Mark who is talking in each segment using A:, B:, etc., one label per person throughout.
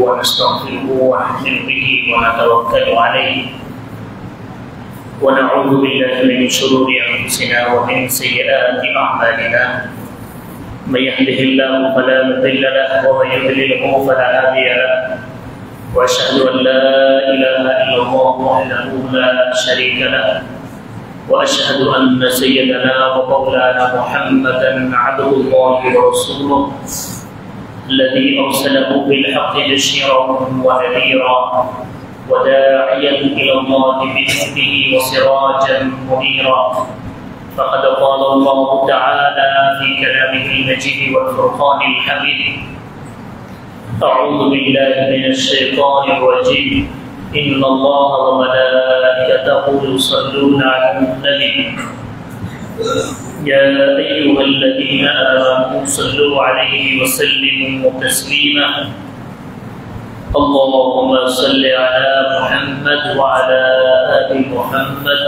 A: ونستغفره ونؤمن به ونتوكل عليه ونعوذ بالله من شرور أنفسنا ومن سيئات أعمالنا من يهده الله فلا مضل له ومن يضلله فلا هادي له وأشهد أن لا إله إلا الله وحده لا شريك له وأشهد أن سيدنا ومولانا محمدا عبد الله ورسوله الذي أرسله بالحق بشيرا ونذيرا وداعيا إلى الله بإذنه وسراجا منيرا فقد قال الله تعالى في كلامه المجيد والفرقان الحميد أعوذ بالله من الشيطان الرجيم إن الله وملائكته يصلون على النبي يا أيها الذين آمنوا صلوا عليه وسلموا تسليما اللهم صل على محمد وعلى آل محمد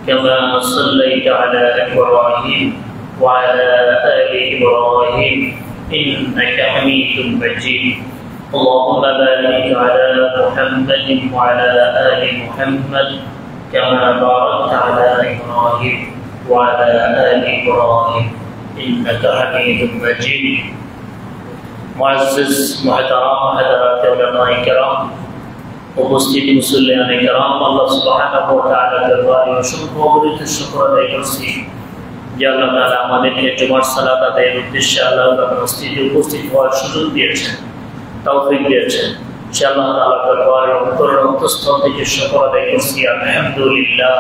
A: كما صليت على إبراهيم وعلى آل إبراهيم إنك حميد مجيد اللهم بارك على محمد وعلى آل محمد كما باركت على إبراهيم وعلى آل إبراهيم إنك حميد مجيد معزز محترم حضرات علماء کرام উপস্থিত মুসল্লিয়ানে کرام আল্লাহ সুবহানাহু ওয়া তাআলার দরবারে অসংখ্য অগণিত শুকর আদায় করছি যে আল্লাহ তাআলা আমাদেরকে জুমার সালাত আদায়ের উদ্দেশ্যে আল্লাহর মসজিদে উপস্থিত হওয়ার সুযোগ দিয়েছেন, তৌফিক দিয়েছেন। সে আল্লাহ তাআলার দরবারে অন্তরের অন্তঃস্থল থেকে শুকর আদায় করছি, আলহামদুলিল্লাহ।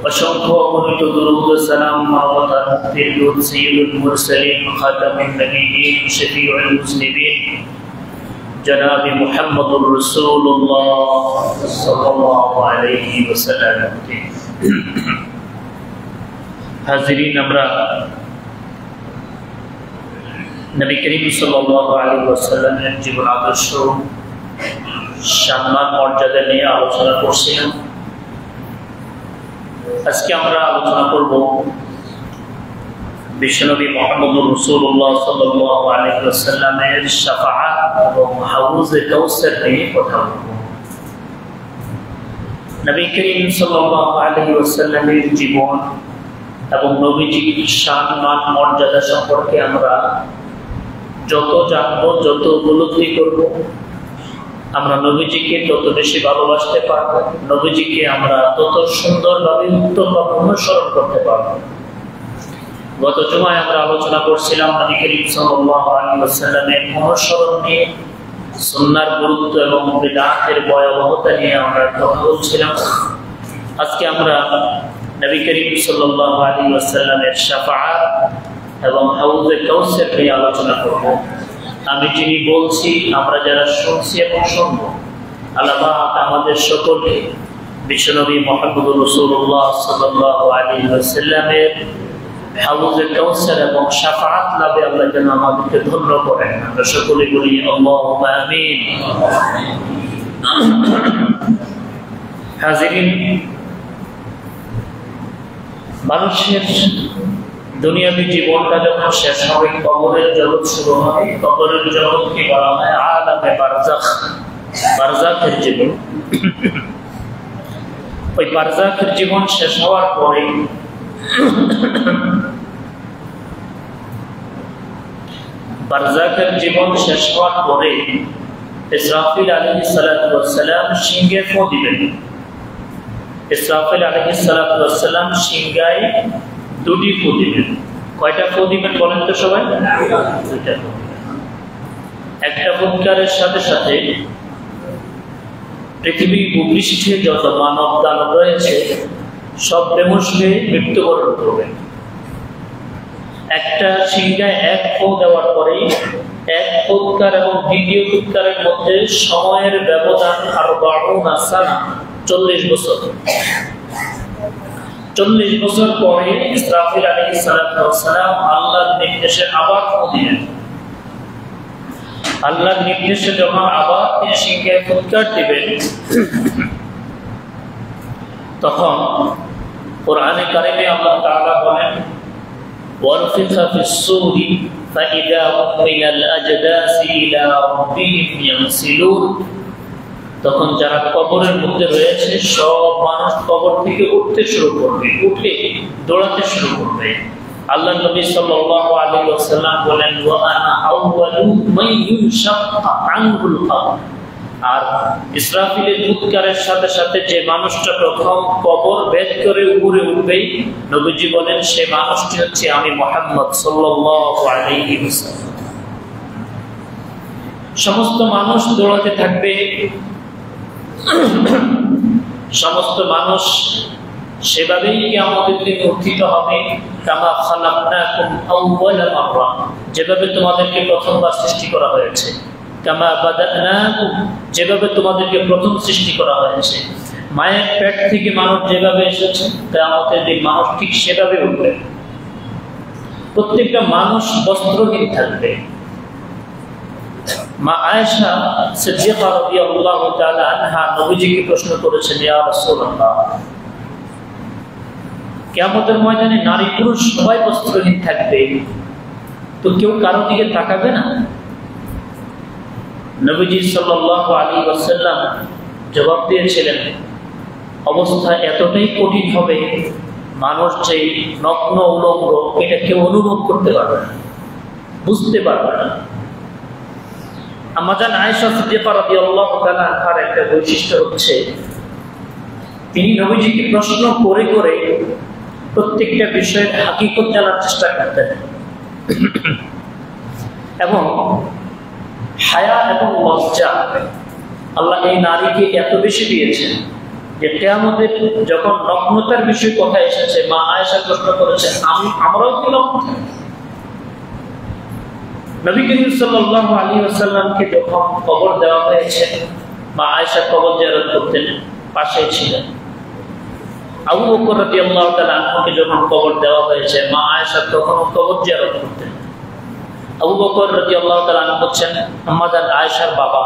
A: অসংখ্য অগণিত দুরূদ ও সালাম মানবতার মুক্তির দূত সাইয়্যিদুল মুরসালিন খাতামুন নবিয়্যিন শফিউল মুজনিবিন জনাব মুহাম্মদুর রাসূলুল্লাহ সাল্লাল্লাহু আলাইহি ওয়াসাল্লাম। হাজিরিন, আমরা নবী করিম সাল্লাল্লাহু আলাইহি ওয়াসাল্লামের জীবন আদর্শ, সম্মান, মর্যাদা নিয়ে আলোচনা করছিলাম। আজকে আমরা আলোচনা করব বিশ্বনবী মুহাম্মদুর রাসূলুল্লাহ সাল্লাল্লাহু আলাইহি ওয়াসাল্লামের শাফাআত এবং হাউজে কাউসার নিয়ে কথা বলব। নবী করিম সাল্লাল্লাহু আলাইহি ওয়াসাল্লামের জীবন এবং নবীজির শান, মান, মর্যাদা সম্পর্কে আমরা যত জানব, যত উপলব্ধি করব, আমরা নবীজিকে তত বেশি ভালোবাসতে পারব, নবীজিকে আমরা তত সুন্দরভাবে উত্তমভাবে অনুসরণ করতে পারব। গত জুমায় আমরা আলোচনা করছিলাম নবী করিম সাল্লাল্লাহু আলাইহি ওয়াসাল্লামের অনুসরণ নিয়ে, সুন্নাহর গুরুত্ব এবং বিদআতের ভয়াবহতা নিয়ে আমরা কথা বলছিলাম। আজকে আমরা নবী করিম সাল্লাল্লাহু আলাইহি ওয়াসাল্লামের শাফাআত এবং হাউজে কাউসার নিয়ে আলোচনা করব। আমি যিনি বলছি, আমরা যারা শুনছি এবং শুনব, আল্লাহ পাক আমাদের সকলকে বিশ্বনবী মুহাম্মদুর রাসূলুল্লাহ সাল্লাল্লাহু আলাইহি ওয়াসাল্লামের হাউজে কাউসার এবং শাফাআত লাভে আল্লাহ যেন আমাদেরকে ধন্য করেন। আমরা সকলে বলি আল্লাহুম্মা আমিন। হাজিরিন, মানুষের দুনিয়াবী জীবনটা যখন শেষ হবে, কবরের জগৎ শুরু হবে। কবরের জগৎকে বলা হয় আলামে বারজাখ, বারজাখের জীবন। ওই বারজাখের জীবন শেষ হওয়ার পরে বারজাখের জীবন শেষ হওয়ার পরে ইসরাফিল আলাইহিস সালাতু ওয়াস সালাম সিংহে ফু দিবেন। ইসরাফিল আলাইহিস সালাতু ওয়াস সালাম সিংহায় দুটি ফু দিবেন। কয়টা ফু দিবেন বলেন তো সবাই? দুইটা। একটা ফুৎকারের সাথে সাথে পৃথিবীর ভূপৃষ্ঠে যত মানব দানব রয়েছে সব বেহুশ হয়ে মৃত্যুবরণ করবে। একটা সিংহায় এক ফু দেওয়ার পরেই এক ফুৎকার এবং দ্বিতীয় ফুৎকারের মধ্যে সময়ের ব্যবধান আরো 40 সানা, 40 বছর। 40 বছর পরে ইসরাফিল আলাইহিস সালাতু ওয়াস সালাম আল্লাহর নির্দেশে আবার ফু দিলেন। আল্লাহর নির্দেশে যখন আবার তিনি সিংহে ফুৎকার দিবেন, তখন কোরআনে কারিমে আল্লাহ তাআলা বলেন ওয়ানফিখা ফিস-সূরি فإذا هم من الأجداث إلى ربهم ينسلون তখন যারা কবরের মধ্যে রয়েছে সব মানুষ কবর থেকে উঠতে শুরু করবে, উঠে দৌড়াতে শুরু করবে। আল্লাহ নবী সাল্লাল্লাহু আলাইহি ওয়াসাল্লাম বলেন, ওয়া আনা আউয়ালু মান ইউশাক্কা আনহুল কবর। আর ইসরাফিলের উৎকারের সাথে সাথে যে মানুষটা প্রথম কবর ভেদ করে উপরে উঠবে, নবীজি বলেন সে মানুষটি হচ্ছে আমি মুহাম্মদ সাল্লাল্লাহু আলাইহি ওয়াসাল্লাম। সমস্ত মানুষ দৌড়াতে থাকবে, সমস্ত মানুষ সেভাবেই কিয়ামতের দিনে উত্থিত হবে। কামা খালাকনাকুম আউওয়ালা মাররা, যেভাবে তোমাদেরকে প্রথমবার সৃষ্টি করা হয়েছে। কামা বাদানাকুম, যেভাবে তোমাদেরকে প্রথম সৃষ্টি করা হয়েছে। মায়ের পেট থেকে মানুষ যেভাবে এসেছে, কিয়ামতের দিন মানুষ ঠিক সেভাবে উঠবে। প্রত্যেকটা মানুষ বস্ত্রহীন থাকবে। মা আয়েশা সিদ্দিকা রাদিয়াল্লাহু তাআলা আনহা নবীজিকে প্রশ্ন করেছেন, ইয়া রাসূলুল্লাহ, কিয়ামতের ময়দানে নারী পুরুষ সবাই বস্ত্রহীন থাকবে, তো কেউ কারো দিকে তাকাবে না? নবীজি সাল্লাল্লাহু আলাইহি ওয়াসাল্লাম জবাব দিয়েছিলেন, অবস্থা এতটাই কঠিন হবে, মানুষ যে নগ্ন উলঙ্গ এটা কেউ অনুভব করতে পারবে না, বুঝতে পারবে না। আম্মা জান আয়েশা সিদ্দিকা রাদিয়াল্লাহু তাআলা আনহার একটা বৈশিষ্ট্য হচ্ছে, তিনি নবীজিকে প্রশ্ন করে করে প্রত্যেকটা বিষয়ের হাকিকত জানার চেষ্টা করতেন। এবং হায়া এবং লজ্জা আল্লাহ এই নারীকে এত বেশি দিয়েছেন যে কিয়ামতের যখন নগ্নতার বিষয়ে কথা এসেছে, মা আয়েশা প্রশ্ন করেছেন, আমরাও কি নগ্ন? নবী করিম সাল্লাল্লাহু আলাইহি ওয়াসাল্লামকে যখন কবর দেওয়া হয়েছে, মা আয়েশা কবর জিয়ারত করতেন, পাশেই ছিলেন। আবু বকর রাদিয়াল্লাহু তাআলা আনহুকে যখন কবর দেওয়া হয়েছে, মা আয়েশা তখন কবর জিয়ারত করতেন। আবু বকর রাদিয়াল্লাহু তাআলা আনহু হচ্ছেন আম্মা জান আয়েশার বাবা।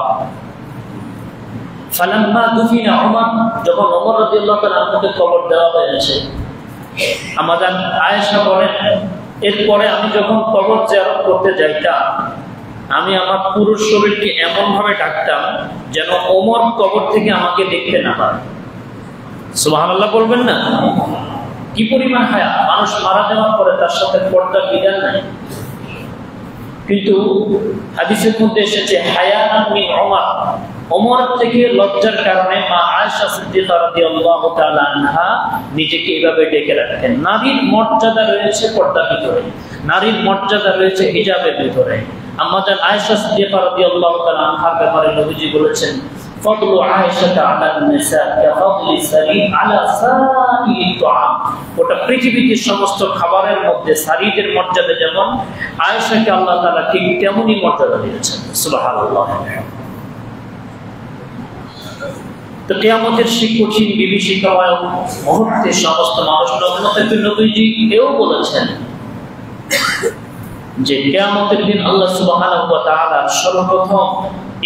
A: ফালাম্মা দুফিনা উমর, যখন ওমর রাদিয়াল্লাহু তাআলা আনহুকে কবর দেওয়া হয়েছে, আম্মা জান আয়েশা বলেন, এরপরে আমি যখন কবর জিয়ারত করতে যাইতাম, আমি আমার পুরো শরীরকে এমন ভাবে ঢাকতাম যেন ওমর কবর থেকে আমাকে দেখতে না পারে। সুবহানাল্লাহ বলবেন না? কি পরিমাণ হায়া! মানুষ মারা যাওয়ার পরে তার সাথে পর্দা বিধান নাই, কিন্তু হাদিসের মধ্যে এসেছে হায়া মিন ওমর, ওমর থেকে লজ্জার কারণে মা আয়েশা সিদ্দিকা রাদিয়াল্লাহু তাআলা আনহা নিজেকে এইভাবে ডেকে রাখতেন। নারীর মর্যাদা রয়েছে পর্দার ভিতরে, নারীর মর্যাদা রয়েছে হিজাবের ভিতরে। আম্মা জান আয়েশা সিদ্দিকা রাদিয়াল্লাহু তাআলা আনহার ব্যাপারে নবীজি বলেছেন, ফাদলু আয়েশাতা আলা নিসা কাফাদলি সারিদ আলা সাইরিত তুআম। ওটা পৃথিবীর সমস্ত খাবারের মধ্যে সারিদের মর্যাদা যেমন, আয়েশাকে আল্লাহ তাআলা ঠিক তেমনই মর্যাদা দিয়েছেন। সুবহানাল্লাহ। তো কিয়ামতের সেই কঠিন বিভীষিকাময় মুহূর্তে সমস্ত মানুষ নগ্ন থাকবে। নবীজি এও বলেছেন যে কিয়ামতের দিন আল্লাহ সুবহানাহু ওয়া তাআলা সর্বপ্রথম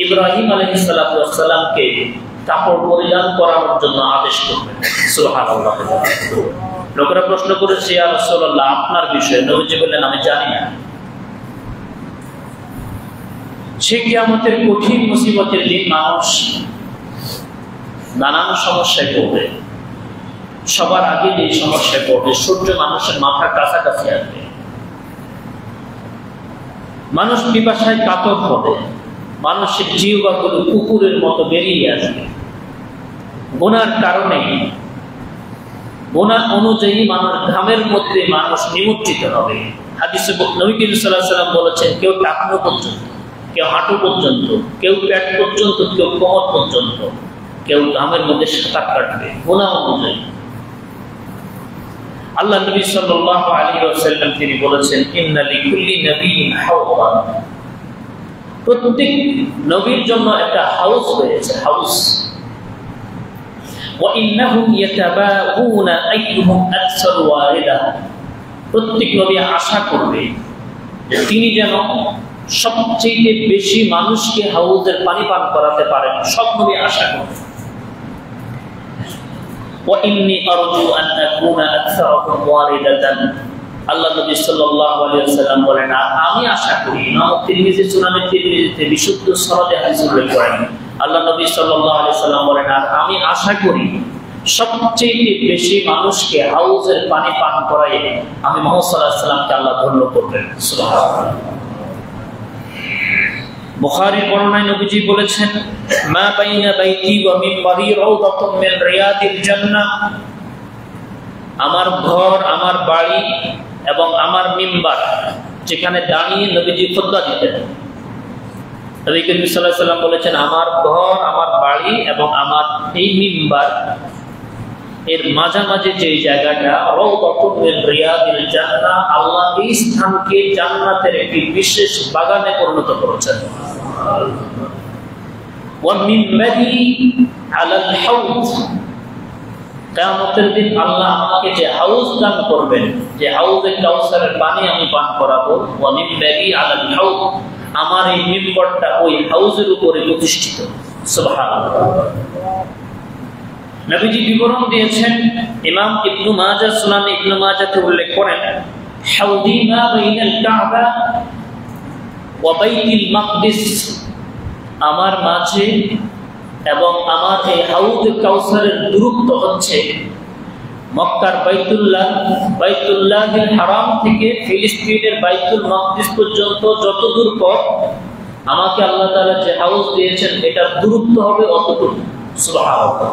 A: ইব্রাহিম আলাইহিস সালাতু ওয়াস সালামকে কাপড় পরিধান করানোর জন্য আদেশ করবেন। সুবহানাল্লাহ। লোকেরা প্রশ্ন করেছে, ইয়া রাসূলুল্লাহ, আপনার বিষয়ে। নবীজি বললেন, আমি জানি না। সেই কিয়ামতের কঠিন মুসিবতের দিন মানুষ নানান সমস্যায় পড়বে। সবার আগে যে সমস্যায় পড়বে, সূর্য মানুষের মাথার কাছাকাছি আসবে, মানুষ পিপাসায় কাতর হবে, মানুষের জিহ্বাগুলো কুকুরের মতো বেরিয়ে আসবে। গুনার কারণে, গুনাহ অনুযায়ী মানুষ ঘামের মধ্যে মানুষ নিমজ্জিত হবে। হাদিসে নবী করিম সাল্লাল্লাহু আলাইহি ওয়াসাল্লাম বলেছেন, কেউ টাকনো পর্যন্ত, কেউ হাঁটু পর্যন্ত, কেউ পেট পর্যন্ত, কেউ কোমর পর্যন্ত, কেউ ঘামের মধ্যে সাঁতার কাটবে গুনাহ অনুযায়ী। আল্লাহ নবী সাল্লাল্লাহু আলাইহি ওয়াসাল্লাম তিনি বলেছেন, ইন্না লিকুল্লি নাবিয়্যিন হাওদা। প্রত্যেক নবীর জন্য একটা হাউস রয়েছে, হাউস। ওয়া ইন্নাহুম ইয়াতাবাউনা আইয়ুহুম আকসারু ওয়ারিদা। প্রত্যেক নবী আশা করবে যে তিনি যেন সবচেয়ে বেশি মানুষকে হাউজের পানি পান করাতে পারেন। সব নবী আশা করবে। ওয়া ইন্নী আরজু আন আকুনা আকসারুহুম ওয়ারিদাতান। আল্লাহ নবী সাল্লাল্লাহু আলাইহি ওয়াসাল্লাম বলেন, আমি আশা করি, ইমাম তিরমিজি সুনানে তিরমিজিতে বিশুদ্ধ সনদে হাদিস উল্লেখ করেন, আল্লাহ নবী সাল্লাল্লাহু আলাইহি ওয়াসাল্লাম বলেন, আমি আশা করি সবচেয়ে বেশি মানুষকে হাউজের পানি পান করায় আমি মুহাম্মদ সাল্লাল্লাহু আলাইহি ওয়াসাল্লামকে আল্লাহ ধন্য করবেন। সুবহানাল্লাহ। বুখারীর বর্ণনায় নবীজি বলেছেন, মা বাইনা বাইতি ওয়া মিনবারি রাউদাতুম মিন রিয়াদিল জান্নাহ, আমার ঘর, আমার বাড়ি এবং আমার মিম্বার, যেখানে দাঁড়িয়ে নবীজি খুতবা দিতেন, নবী করিম সাল্লাল্লাহু আলাইহি ওয়াসাল্লাম বলেছেন, আমার ঘর, আমার বাড়ি এবং আমার এই মিম্বার এর মাঝামাঝি যে জায়গাটা, রাউদাতুম মিন রিয়াদিল জান্নাহ, আল্লাহ এই স্থানকে জান্নাতের একটি বিশেষ বাগানে পরিণত করেছেন। ওয়া মিম্বারি আলাল হাউজ, কিয়ামতের দিন আল্লাহ আমাকে যে হাউজ দান করবেন, যে হাউজে কাউসারের পানি আমি পান করাবো, ওয়া মিম্বারি আলাল হাউজ, আমার এই মিম্বরটা ওই হাউজের উপরে প্রতিষ্ঠিত। সুবহানাল্লাহ। নবীজি বিবরণ দিয়েছেন, ইমাম ইবনে মাজাহ সুনান ইবনে মাজাহতে উল্লেখ করেন, হাউদি মা বাইনাল কাবা ওয়া বাইতুল মাকদিস, আমার মাঝে এবং আমার এই হাউজে কাউসারের দূরত্ব হচ্ছে মক্কার বাইতুল্লাহিল হারাম থেকে ফিলিস্তিনের বাইতুল মাকদিস পর্যন্ত যত দূর পথ আমাকে আল্লাহ তাআলা যে হাউজ দিয়েছেন এটার দূরত্ব হবে অতটুকু। সুবহানাল্লাহ।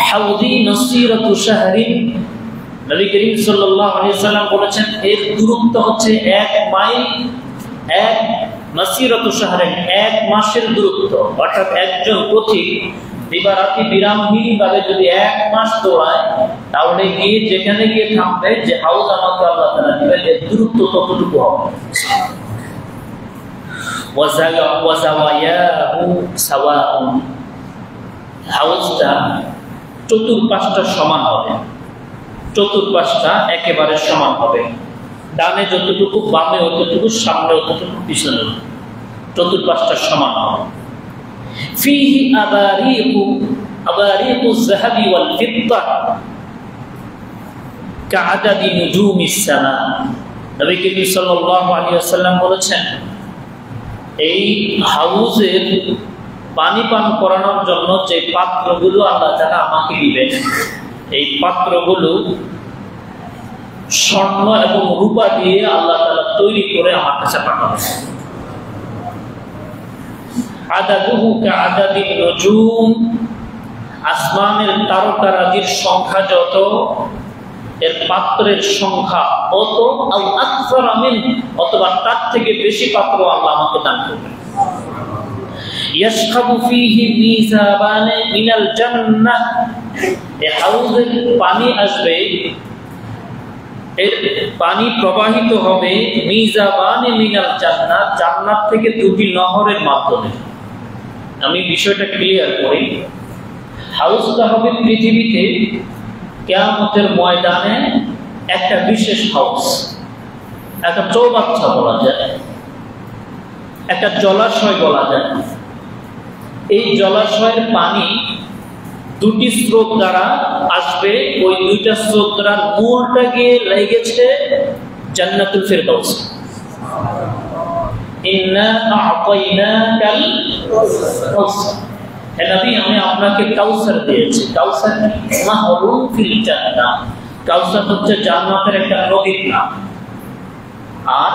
A: হাউদি নসিরাতু শাহরিন, নবী করিম সাল্লাল্লাহু আলাইহি ওয়াসাল্লাম বলেছেন এর দূরত্ব হচ্ছে 1 মাইল, 1 মাসিরাতু শাহরিন, 1 মাসের দূরত্ব। অর্থাৎ একজন পথিক দিবারাতি বিরামহীন ভাবে যদি 1 মাস দৌড়ায়, তাহলে গিয়ে যেখানে গিয়ে থামবে, যে হাউজ আমাকে আল্লাহ তাআলা দিবেন, এর দূরত্ব ততটুকু হবে। ওয়া যাওয়ায়াহু সাওয়াউন, হাউজটা চতুর্পাশটা সমান হবে, চতুর্পাশটা একেবারে সমান হবে, ডানে যতটুকু, বামে অতটুকু, সামনে অতটুকু, পিছনে, চতুর্পাশটা সমান হবে। ফিহি আবারিকুজ যাহাবি ওয়াল ফিদ্দা কাআদাদি নুজুমিস সামা, নবী করিম সাল্লাল্লাহু আলাইহি ওয়াসাল্লাম বলেছেন, এই হাউজের পানি পান করানোর জন্য যে পাত্রগুলো আল্লাহ তাআলা আমাকে দিবেন, এই পাত্রগুলো স্বর্ণ এবং রূপা দিয়ে আল্লাহ তাআলা তৈরি করে আমার কাছে পাঠাবেন। আদাদুহু কাআদাদিন নুজুম, আসমানের তারকারাজির সংখ্যা যত, এর পাত্রের সংখ্যা অত, আও আকসার মিন, অথবা তার থেকে বেশি পাত্র আল্লাহ আমাকে দান করবেন। ইয়াশখাবু ফীহি মিযাবানে মিনাল জান্নাহ, এই হাউজের পানি আসবে, এর পানি প্রবাহিত হবে মিযাবানে মিনাল জান্নাহ, জান্নাত থেকে দুটি নহরের মাধ্যমে। আমি বিষয়টা ক্লিয়ার করি, হাউজটা হবে পৃথিবীতে কিয়ামতের ময়দানে একটা বিশেষ হাউস, একটা চৌবাচ্চা বলা যায়, একটা জলাশয় বলা যায়। এই জলাশয়ের পানি দুটি স্রোত দ্বারা আসবে, ওই দুইটা স্রোত দ্বারা মূলটা গিয়ে লেগেছে জান্নাতুল ফিরদাউস। ইন্না আ'তাইনাকাল কাউসার, হে নবী আমি আপনাকে কাউসার দিয়েছি। কাউসার মাহরুম ফিল জান্নাহ, কাউসার হচ্ছে জান্নাতের একটা নদীর নাম। আর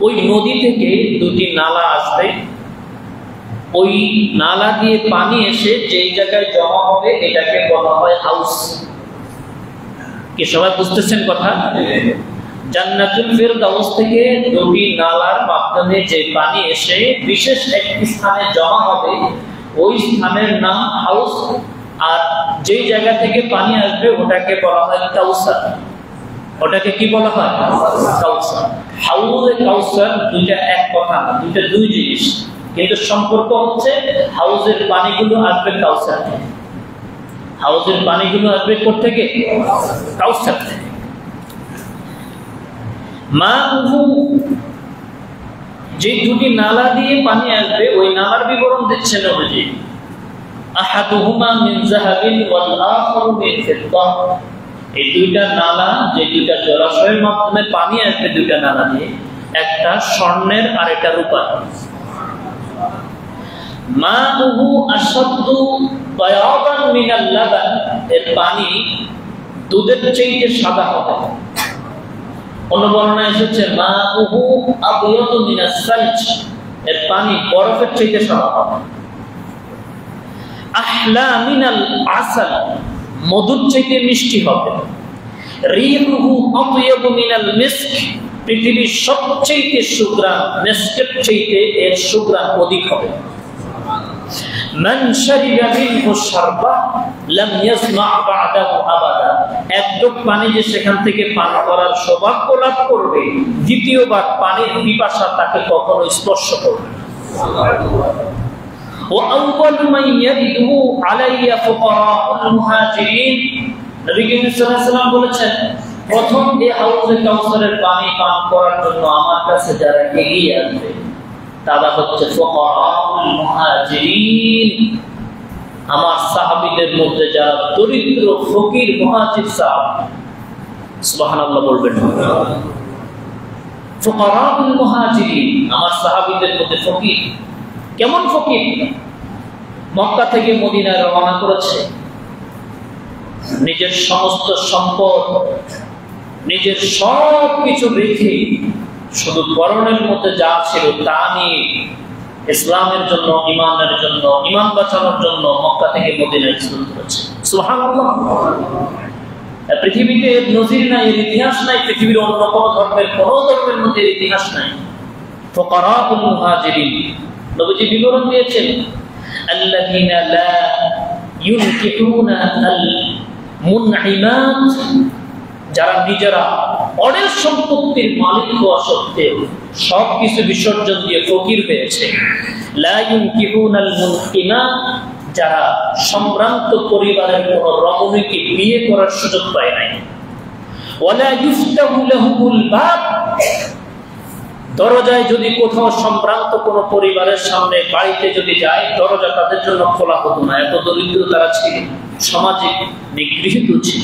A: ওই নদী থেকে দুটি নালা আসবে, ওই নালা দিয়ে পানি এসে যেই জায়গায় জমা হবে এটাকে বলা হয় হাউস। কি সবাই বুঝতেছেন কথা? জান্নাতুল ফিরদাউস থেকে দুটি নালার মাধ্যমে যে পানি এসে বিশেষ একটি স্থানে জমা হবে, ওই স্থানের নাম হাউস। আর যেই জায়গা থেকে পানি আসবে ওটাকে বলা হয় কাউসার। ওটাকে কি বলা হয়? কাউসার। হাউজে কাউসার দুইটা এক কথা না, দুইটা দুই জিনিস, কিন্তু সম্পর্ক হচ্ছে হাউজের পানিগুলো আসবে কাউসার থেকে। হাউজের পানিগুলো আসবে কোথা থেকে? কাউসার থেকে। মাউহু, যে দুটি নালা দিয়ে পানি আসবে ওই নালার বিবরণ দিচ্ছেন নবীজি। আহাদুহুমা মিন যাহাবিন ওয়াল আখারু মিন ফিদ্দাহ, এই দুইটা নালা, যে দুইটা জলাশয়ের মাধ্যমে পানি আসবে দুইটা নালা দিয়ে, একটা স্বর্ণের আর একটা রূপার। মাউহু আশাদ্দু বায়াদান মিনাল লাবান, এর পানি দুধের চাইতে সাদা হবে। অন্য বর্ণনায় এসেছে মাউহু আবয়াদু মিনাস সালজ, এর পানি বরফের চাইতে সাদা হবে। আহলা মিনাল আসাল, মধুর চাইতে মিষ্টি হবে। রিহুহু আতয়াবু মিনাল মিস্ক, পৃথিবীর সবচেয়ে সুগ্রাণ মিস্কের চাইতে এর সুগ্রাণ অধিক হবে। মান শারিবা মিনহু শারবা লাম ইয়াসমা বা'দাহু আবাদা, এক ঢোক পানি যে সেখান থেকে পান করার সৌভাগ্য লাভ করবে, দ্বিতীয়বার পানির পিপাসা তাকে কখনো স্পর্শ করবে না। ওয়া আউয়ালু মান ইয়ারিদু আলাইয়া ফুকারাউল মুহাজিরিন, নবী করিম সাল্লাল্লাহু আলাইহি ওয়াসাল্লাম বলেছেন, প্রথম এই হাউজে কাউসারের পানি পান করার জন্য আমার কাছে যারা এগিয়ে আসবে তারা হচ্ছে ফুকারাউল মুহাজিরিন, আমার সাহাবীদের মধ্যে যারা দরিদ্র ফকির মুহাজির সাহাবী। সুবহানাল্লাহ বলবেন। ফুকারাউল মুহাজিরিন, আমার সাহাবীদের মধ্যে ফকির। কেমন ফকির? মক্কা থেকে মদিনায় রওনা করেছে, নিজের সমস্ত সম্পদ, নিজের সব কিছু রেখে শুধু পরনের মধ্যে যা ছিল তা নিয়ে ইসলামের জন্য, ইমানের জন্য, ইমান বাঁচানোর জন্য মক্কা থেকে মদিনায় হিজরত করেছে। সুবহানাল্লাহ। পৃথিবীতে এর নজির নাই, এর ইতিহাস নাই, পৃথিবীর অন্য কোন ধর্মের মধ্যে এর ইতিহাস নাই। ফুকারাউল মুহাজিরিন, নবীজি বিবরণ দিয়েছেন, আল্লাযীনা লা ইউনকিহুনা আল মুনঈমাত, যারা নিজেরা অনেক সম্পত্তির মালিক হওয়া সত্ত্বেও সবকিছু বিসর্জন দিয়ে ফকির হয়েছে। লা ইউনকিহুনাল মুনঈমাত, যারা সম্ভ্রান্ত পরিবারের কোন রমণীকে বিয়ে করার সুযোগ পায় নাই। ওয়ালা ইফতাহু লাহুমুল বাব, দরজায় যদি কোথাও সম্ভ্রান্ত কোন পরিবারের সামনে বাড়িতে যদি যায়, দরজা তাদের জন্য খোলা হতো না, এত দরিদ্র তারা ছিল, সামাজিক নিগৃহীত ছিল।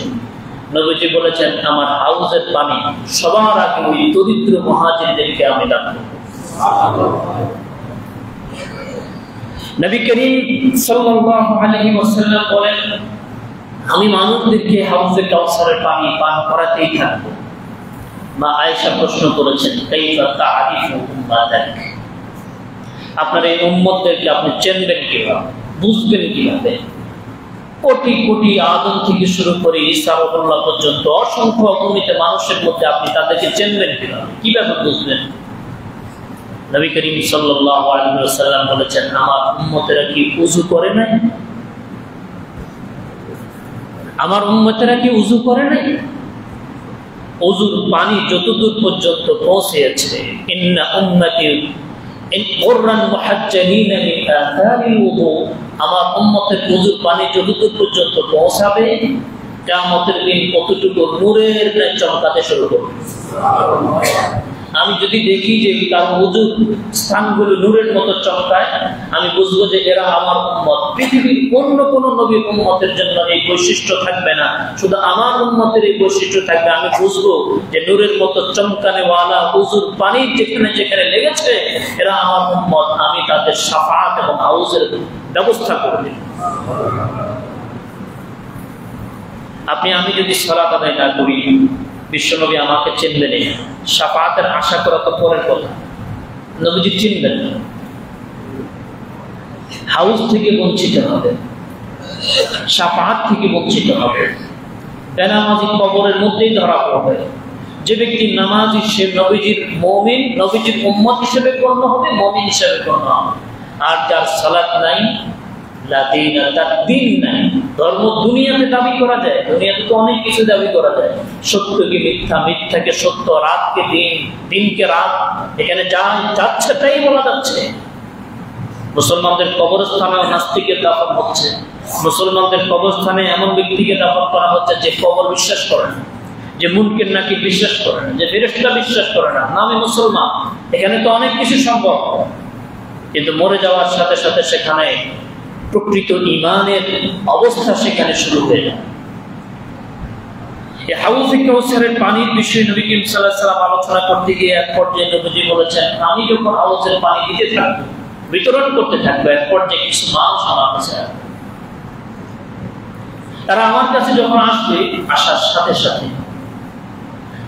A: নবীজি বলেছেন, আমার হাউজের পানি সবার আগে ওই দরিদ্র মুহাজিরদেরকে আমি দান করব। নবী করিম সাল্লাল্লাহু আলাইহি ওয়াসাল্লাম বলেন, আমি মানুষদেরকে হাউজে কাউসারের পানি পান করাতেই থাকবো। মা আয়েশা প্রশ্ন করেছেন, কাইফা তা'রিফু উম্মাতাক, আপনার এই উম্মতদেরকে আপনি চিনবেন কিভাবে, বুঝবেন কিভাবে? কোটি কোটি আদম থেকে শুরু করে ঈসা রাসূলুল্লাহ পর্যন্ত অসংখ্য অগণিত মানুষের মধ্যে আপনি তাদেরকে চিনবেন কিভাবে, কিভাবে বুঝবেন? নবী করিম সাল্লাল্লাহু আলাইহি ওয়াসাল্লাম বলেছেন, আমার উম্মতেরা কি ওযু করে নাই? আমার উম্মতেরা কি ওযু করে নাই? ওযুর পানি যতদূর পর্যন্ত পৌঁছেছে, ইন্না উম্মতি ইন কুররান মুহাজ্জালিনা মিন আথারিল ওযু, আমার উম্মতের ওযুর পানি যতদূর পর্যন্ত পৌঁছাবে, কিয়ামতের দিন কতটুকু নূরের ন্যায় চমকাতে শুরু করবে। আমি যদি দেখি যে তার ওযুর স্থানগুলো নূরের মতো চমকায়, আমি বুঝবো যে এরা আমার উম্মত। পৃথিবীর অন্য কোন নবীর উম্মতের জন্য এই বৈশিষ্ট্য থাকবে না, শুধু আমার উম্মতের এই বৈশিষ্ট্য থাকবে। আমি বুঝবো যে নূরের মতো চমকানেওয়ালা ওযুর পানি যেখানে যেখানে লেগেছে, এরা আমার উম্মত। আমি তাদের শাফাআত এবং হাউজের ব্যবস্থা করব। আমি যদি সালাত আদায় না করি, বিশ্বনবী আমাকে চিনবেন না। শাফাআতের আশা করা তো পরের কথা, নবীজি চিনবেন না। হাউস থেকে বঞ্চিত হবে, শাফাআত থেকে বঞ্চিত হবে, বেনামাজি কবরের মধ্যেই ধরা পড়বে। যে ব্যক্তি নামাজি সে নবীজির মুমিন, নবীজির উম্মত হিসেবে গণ্য হবে, মুমিন হিসেবে গণ্য হবে। আর যার সালাত নাই, দিন নাই, ধর্ম দুনিয়াতে দাবি করা যায়, দুনিয়াতে তো অনেক কিছু দাবি করা যায়, সত্যকে মিথ্যা, মিথ্যাকে সত্য, রাতকে দিন, দিনকে রাত, এখানে যা যাচ্ছে তাই বলা যাচ্ছে। মুসলমানদের কবরস্থানে নাস্তিকের দাফন হচ্ছে, মুসলমানদের কবরস্থানে এমন ব্যক্তিকে দাফন করা হচ্ছে যে কবর বিশ্বাস করে না, যে মুনকির নাকির বিশ্বাস করে না, যে ফেরেশতা বিশ্বাস করে না, নামে মুসলমান। এখানে তো অনেক কিছু সম্ভব, কিন্তু মরে যাওয়ার সাথে সাথে সেখানে প্রকৃত ঈমানের অবস্থা সেখানে শুরু হয়ে যায়। এই হাউজে কাউসারের পানির বিষয়ে নবী করিম সাল্লাল্লাহু আলাইহি ওয়াসাল্লাম আলোচনা করতে গিয়ে এক পর্যায়ে নবীজি বলেছেন, আমি যখন হাউজের পানি দিতে থাকবো, বিতরণ করতে থাকবো, এক পর্যায়ে কিছু মানুষ আমার কাছে আসবে। তারা আমার কাছে যখন আসবে, আসার সাথে সাথে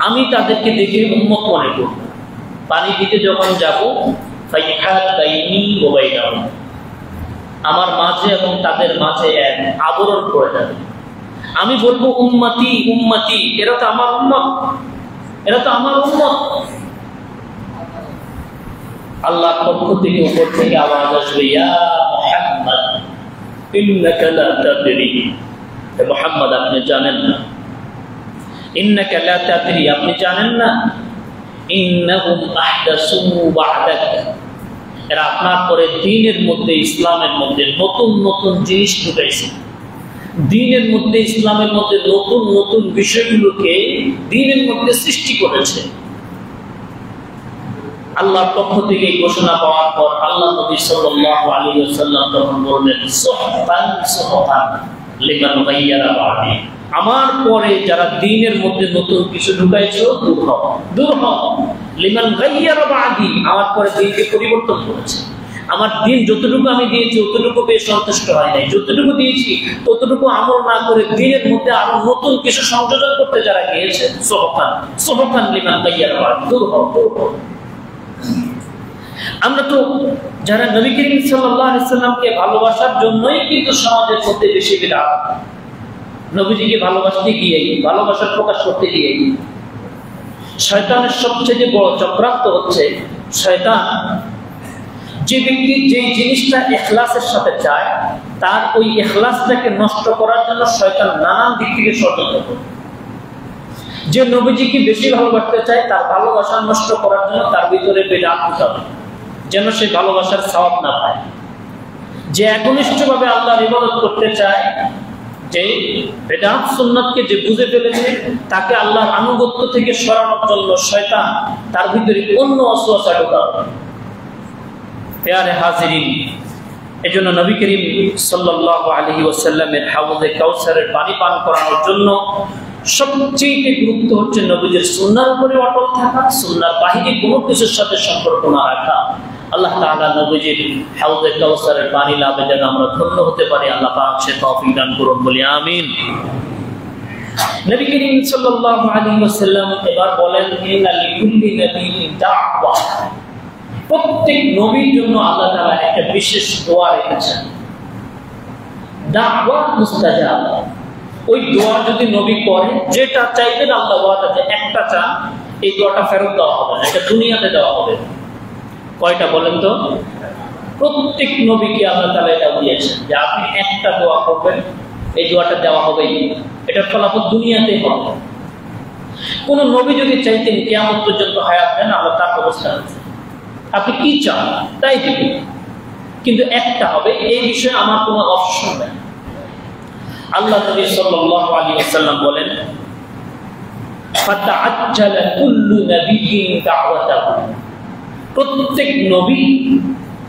A: আমি তাদেরকে দেখে উম্মত মনে করব। পানি দিতে যখন যাব, আমার মাঝে এবং তাদের মাঝে এক আবরণ পড়ে যাবে। আমি বলবো উম্মতি উম্মতি, এরা তো আমার উম্মত, এরা তো আমার উম্মত। আল্লাহর পক্ষ থেকে উপর থেকে আওয়াজ আসবে, ইয়া মুহাম্মদ ইন্নাকা লা তাদরি, হে মুহাম্মদ আপনি জানেন না, ইন্নাকা লা তাদরি আপনি জানেন না, ইন্নাহুম আহদাসু বা'দাক, এরা আপনার পরে দ্বীনের মধ্যে, ইসলামের মধ্যে নতুন নতুন জিনিস ঢুকাইছে। দ্বীনের মধ্যে, ইসলামের মধ্যে নতুন নতুন বিষয়গুলোকে দ্বীনের মধ্যে সৃষ্টি করেছে। আল্লাহর পক্ষ থেকে এই ঘোষণা পাওয়ার পর আল্লাহ নবী সাল্লাল্লাহু আলাইহি ওয়াসাল্লাম তখন বললেন, সুহবান সুহবান লিমান গায়্যারা বা'দি, আমার পরে যারা দ্বীনের মধ্যে নতুন কিছু ঢুকাইছো, দূর হও, দূর হও। লিমান গায়্যারা বা'দি, আমার পরে দ্বীনকে পরিবর্তন করেছে। আমার দ্বীন যতটুকু আমি দিয়েছি ততটুকু পেয়ে সন্তুষ্ট হয় নাই, যতটুকু দিয়েছি ততটুকু আমল না করে দ্বীনের মধ্যে আরো নতুন কিছু সংযোজন করতে যারা গিয়েছে, সুহবান সুহবান লিমান গায়্যারা বা'দি, দূর হও, দূর হও। আমরা তো যারা নবী করিম সাল্লাল্লাহু আলাইহি সাল্লামকে ভালোবাসার জন্যই কিন্তু সমাজের মধ্যে বেশি বিদআত, নবীজিকে ভালোবাসতে গিয়ে, ভালোবাসার প্রকাশ করতে গিয়ে শয়তানের সবচেয়ে বড় চক্রান্ত হচ্ছে, শয়তান যে ব্যক্তি যে জিনিসটা ইখলাসের সাথে চায়, তার ওই ইখলাসটাকে নষ্ট করার জন্য শয়তান নানান দিক থেকে ষড়যন্ত্র করে। যে নবীজিকে বেশি ভালোবাসতে চায়, তার ভালোবাসা নষ্ট করার জন্য তার ভিতরে বিদআত ঢুকাবে, যেন সে ভালোবাসার সওয়াব না পায়। যে একনিষ্ঠভাবে আল্লাহর ইবাদত করতে চায়, যে বিদআত সুন্নাতকে যে বুঝে ফেলেছে, তাকে আল্লাহর আনুগত্য থেকে সরানোর জন্য শয়তান তার ভিতরে অন্য ওয়াসওয়াসা ঢোকাবে। প্যারে হাজিরিন, এজন্য নবী করিম সাল্লাল্লাহু আলাইহি ওয়াসাল্লামের হাউজে কাউসারের পানি পান করানোর জন্য সবচেয়ে গুরুত্ব হচ্ছে নবীজির সুন্নাহর উপরে অটল থাকা, সুন্নাহর বাহিরে কোনো কিছুর সাথে সম্পর্ক না রাখা। আল্লাহ তাআলা নবীজির হাউজে কাউসারের পানি লাভে যেন আমরা ধন্য হতে পারি, আল্লাহ পাক সে তৌফিক দান করুন, বলি আমিন। নবী করিম সাল্লাল্লাহু আলাইহি ওয়াসাল্লাম এবার বলেন, ইন্না লিকুল্লি নাবিয়্যিন দাওয়া, প্রত্যেক নবীর জন্য আল্লাহ তাআলা একটা বিশেষ দোয়া রেখেছেন, দাওয়া মুস্তাজাব। ওই দোয়া যদি নবী করে, যেটা চাইবেন আল্লাহ ওয়াদা যে একটা চান, এই দোয়াটা ফেরত দেওয়া হবে না, এটা দুনিয়াতে দেওয়া হবে। কয়টা বলেন তো? প্রত্যেক নবীকে আল্লাহ তাআলা এটা দিয়েছেন যে আপনি একটা দোয়া করবেন, এই দোয়াটা দেওয়া হবেই, এটার ফলাফল দুনিয়াতে হবে। কোন নবী যদি চাইতেন কিয়ামত পর্যন্ত হায়াত দেন, আল্লাহ তার ব্যবস্থা আছে, আপনি কি চান তাই দিবেন, কিন্তু একটা হবে, এই বিষয়ে আমার কোনো অপশন নেই। আল্লাহ নবী সাল্লাল্লাহু আলাইহি ওয়াসাল্লাম বলেন, ফাতাআজ্জালা কুল্লু নাবিয়্যিন দাওয়াতাহু, প্রত্যেক নবী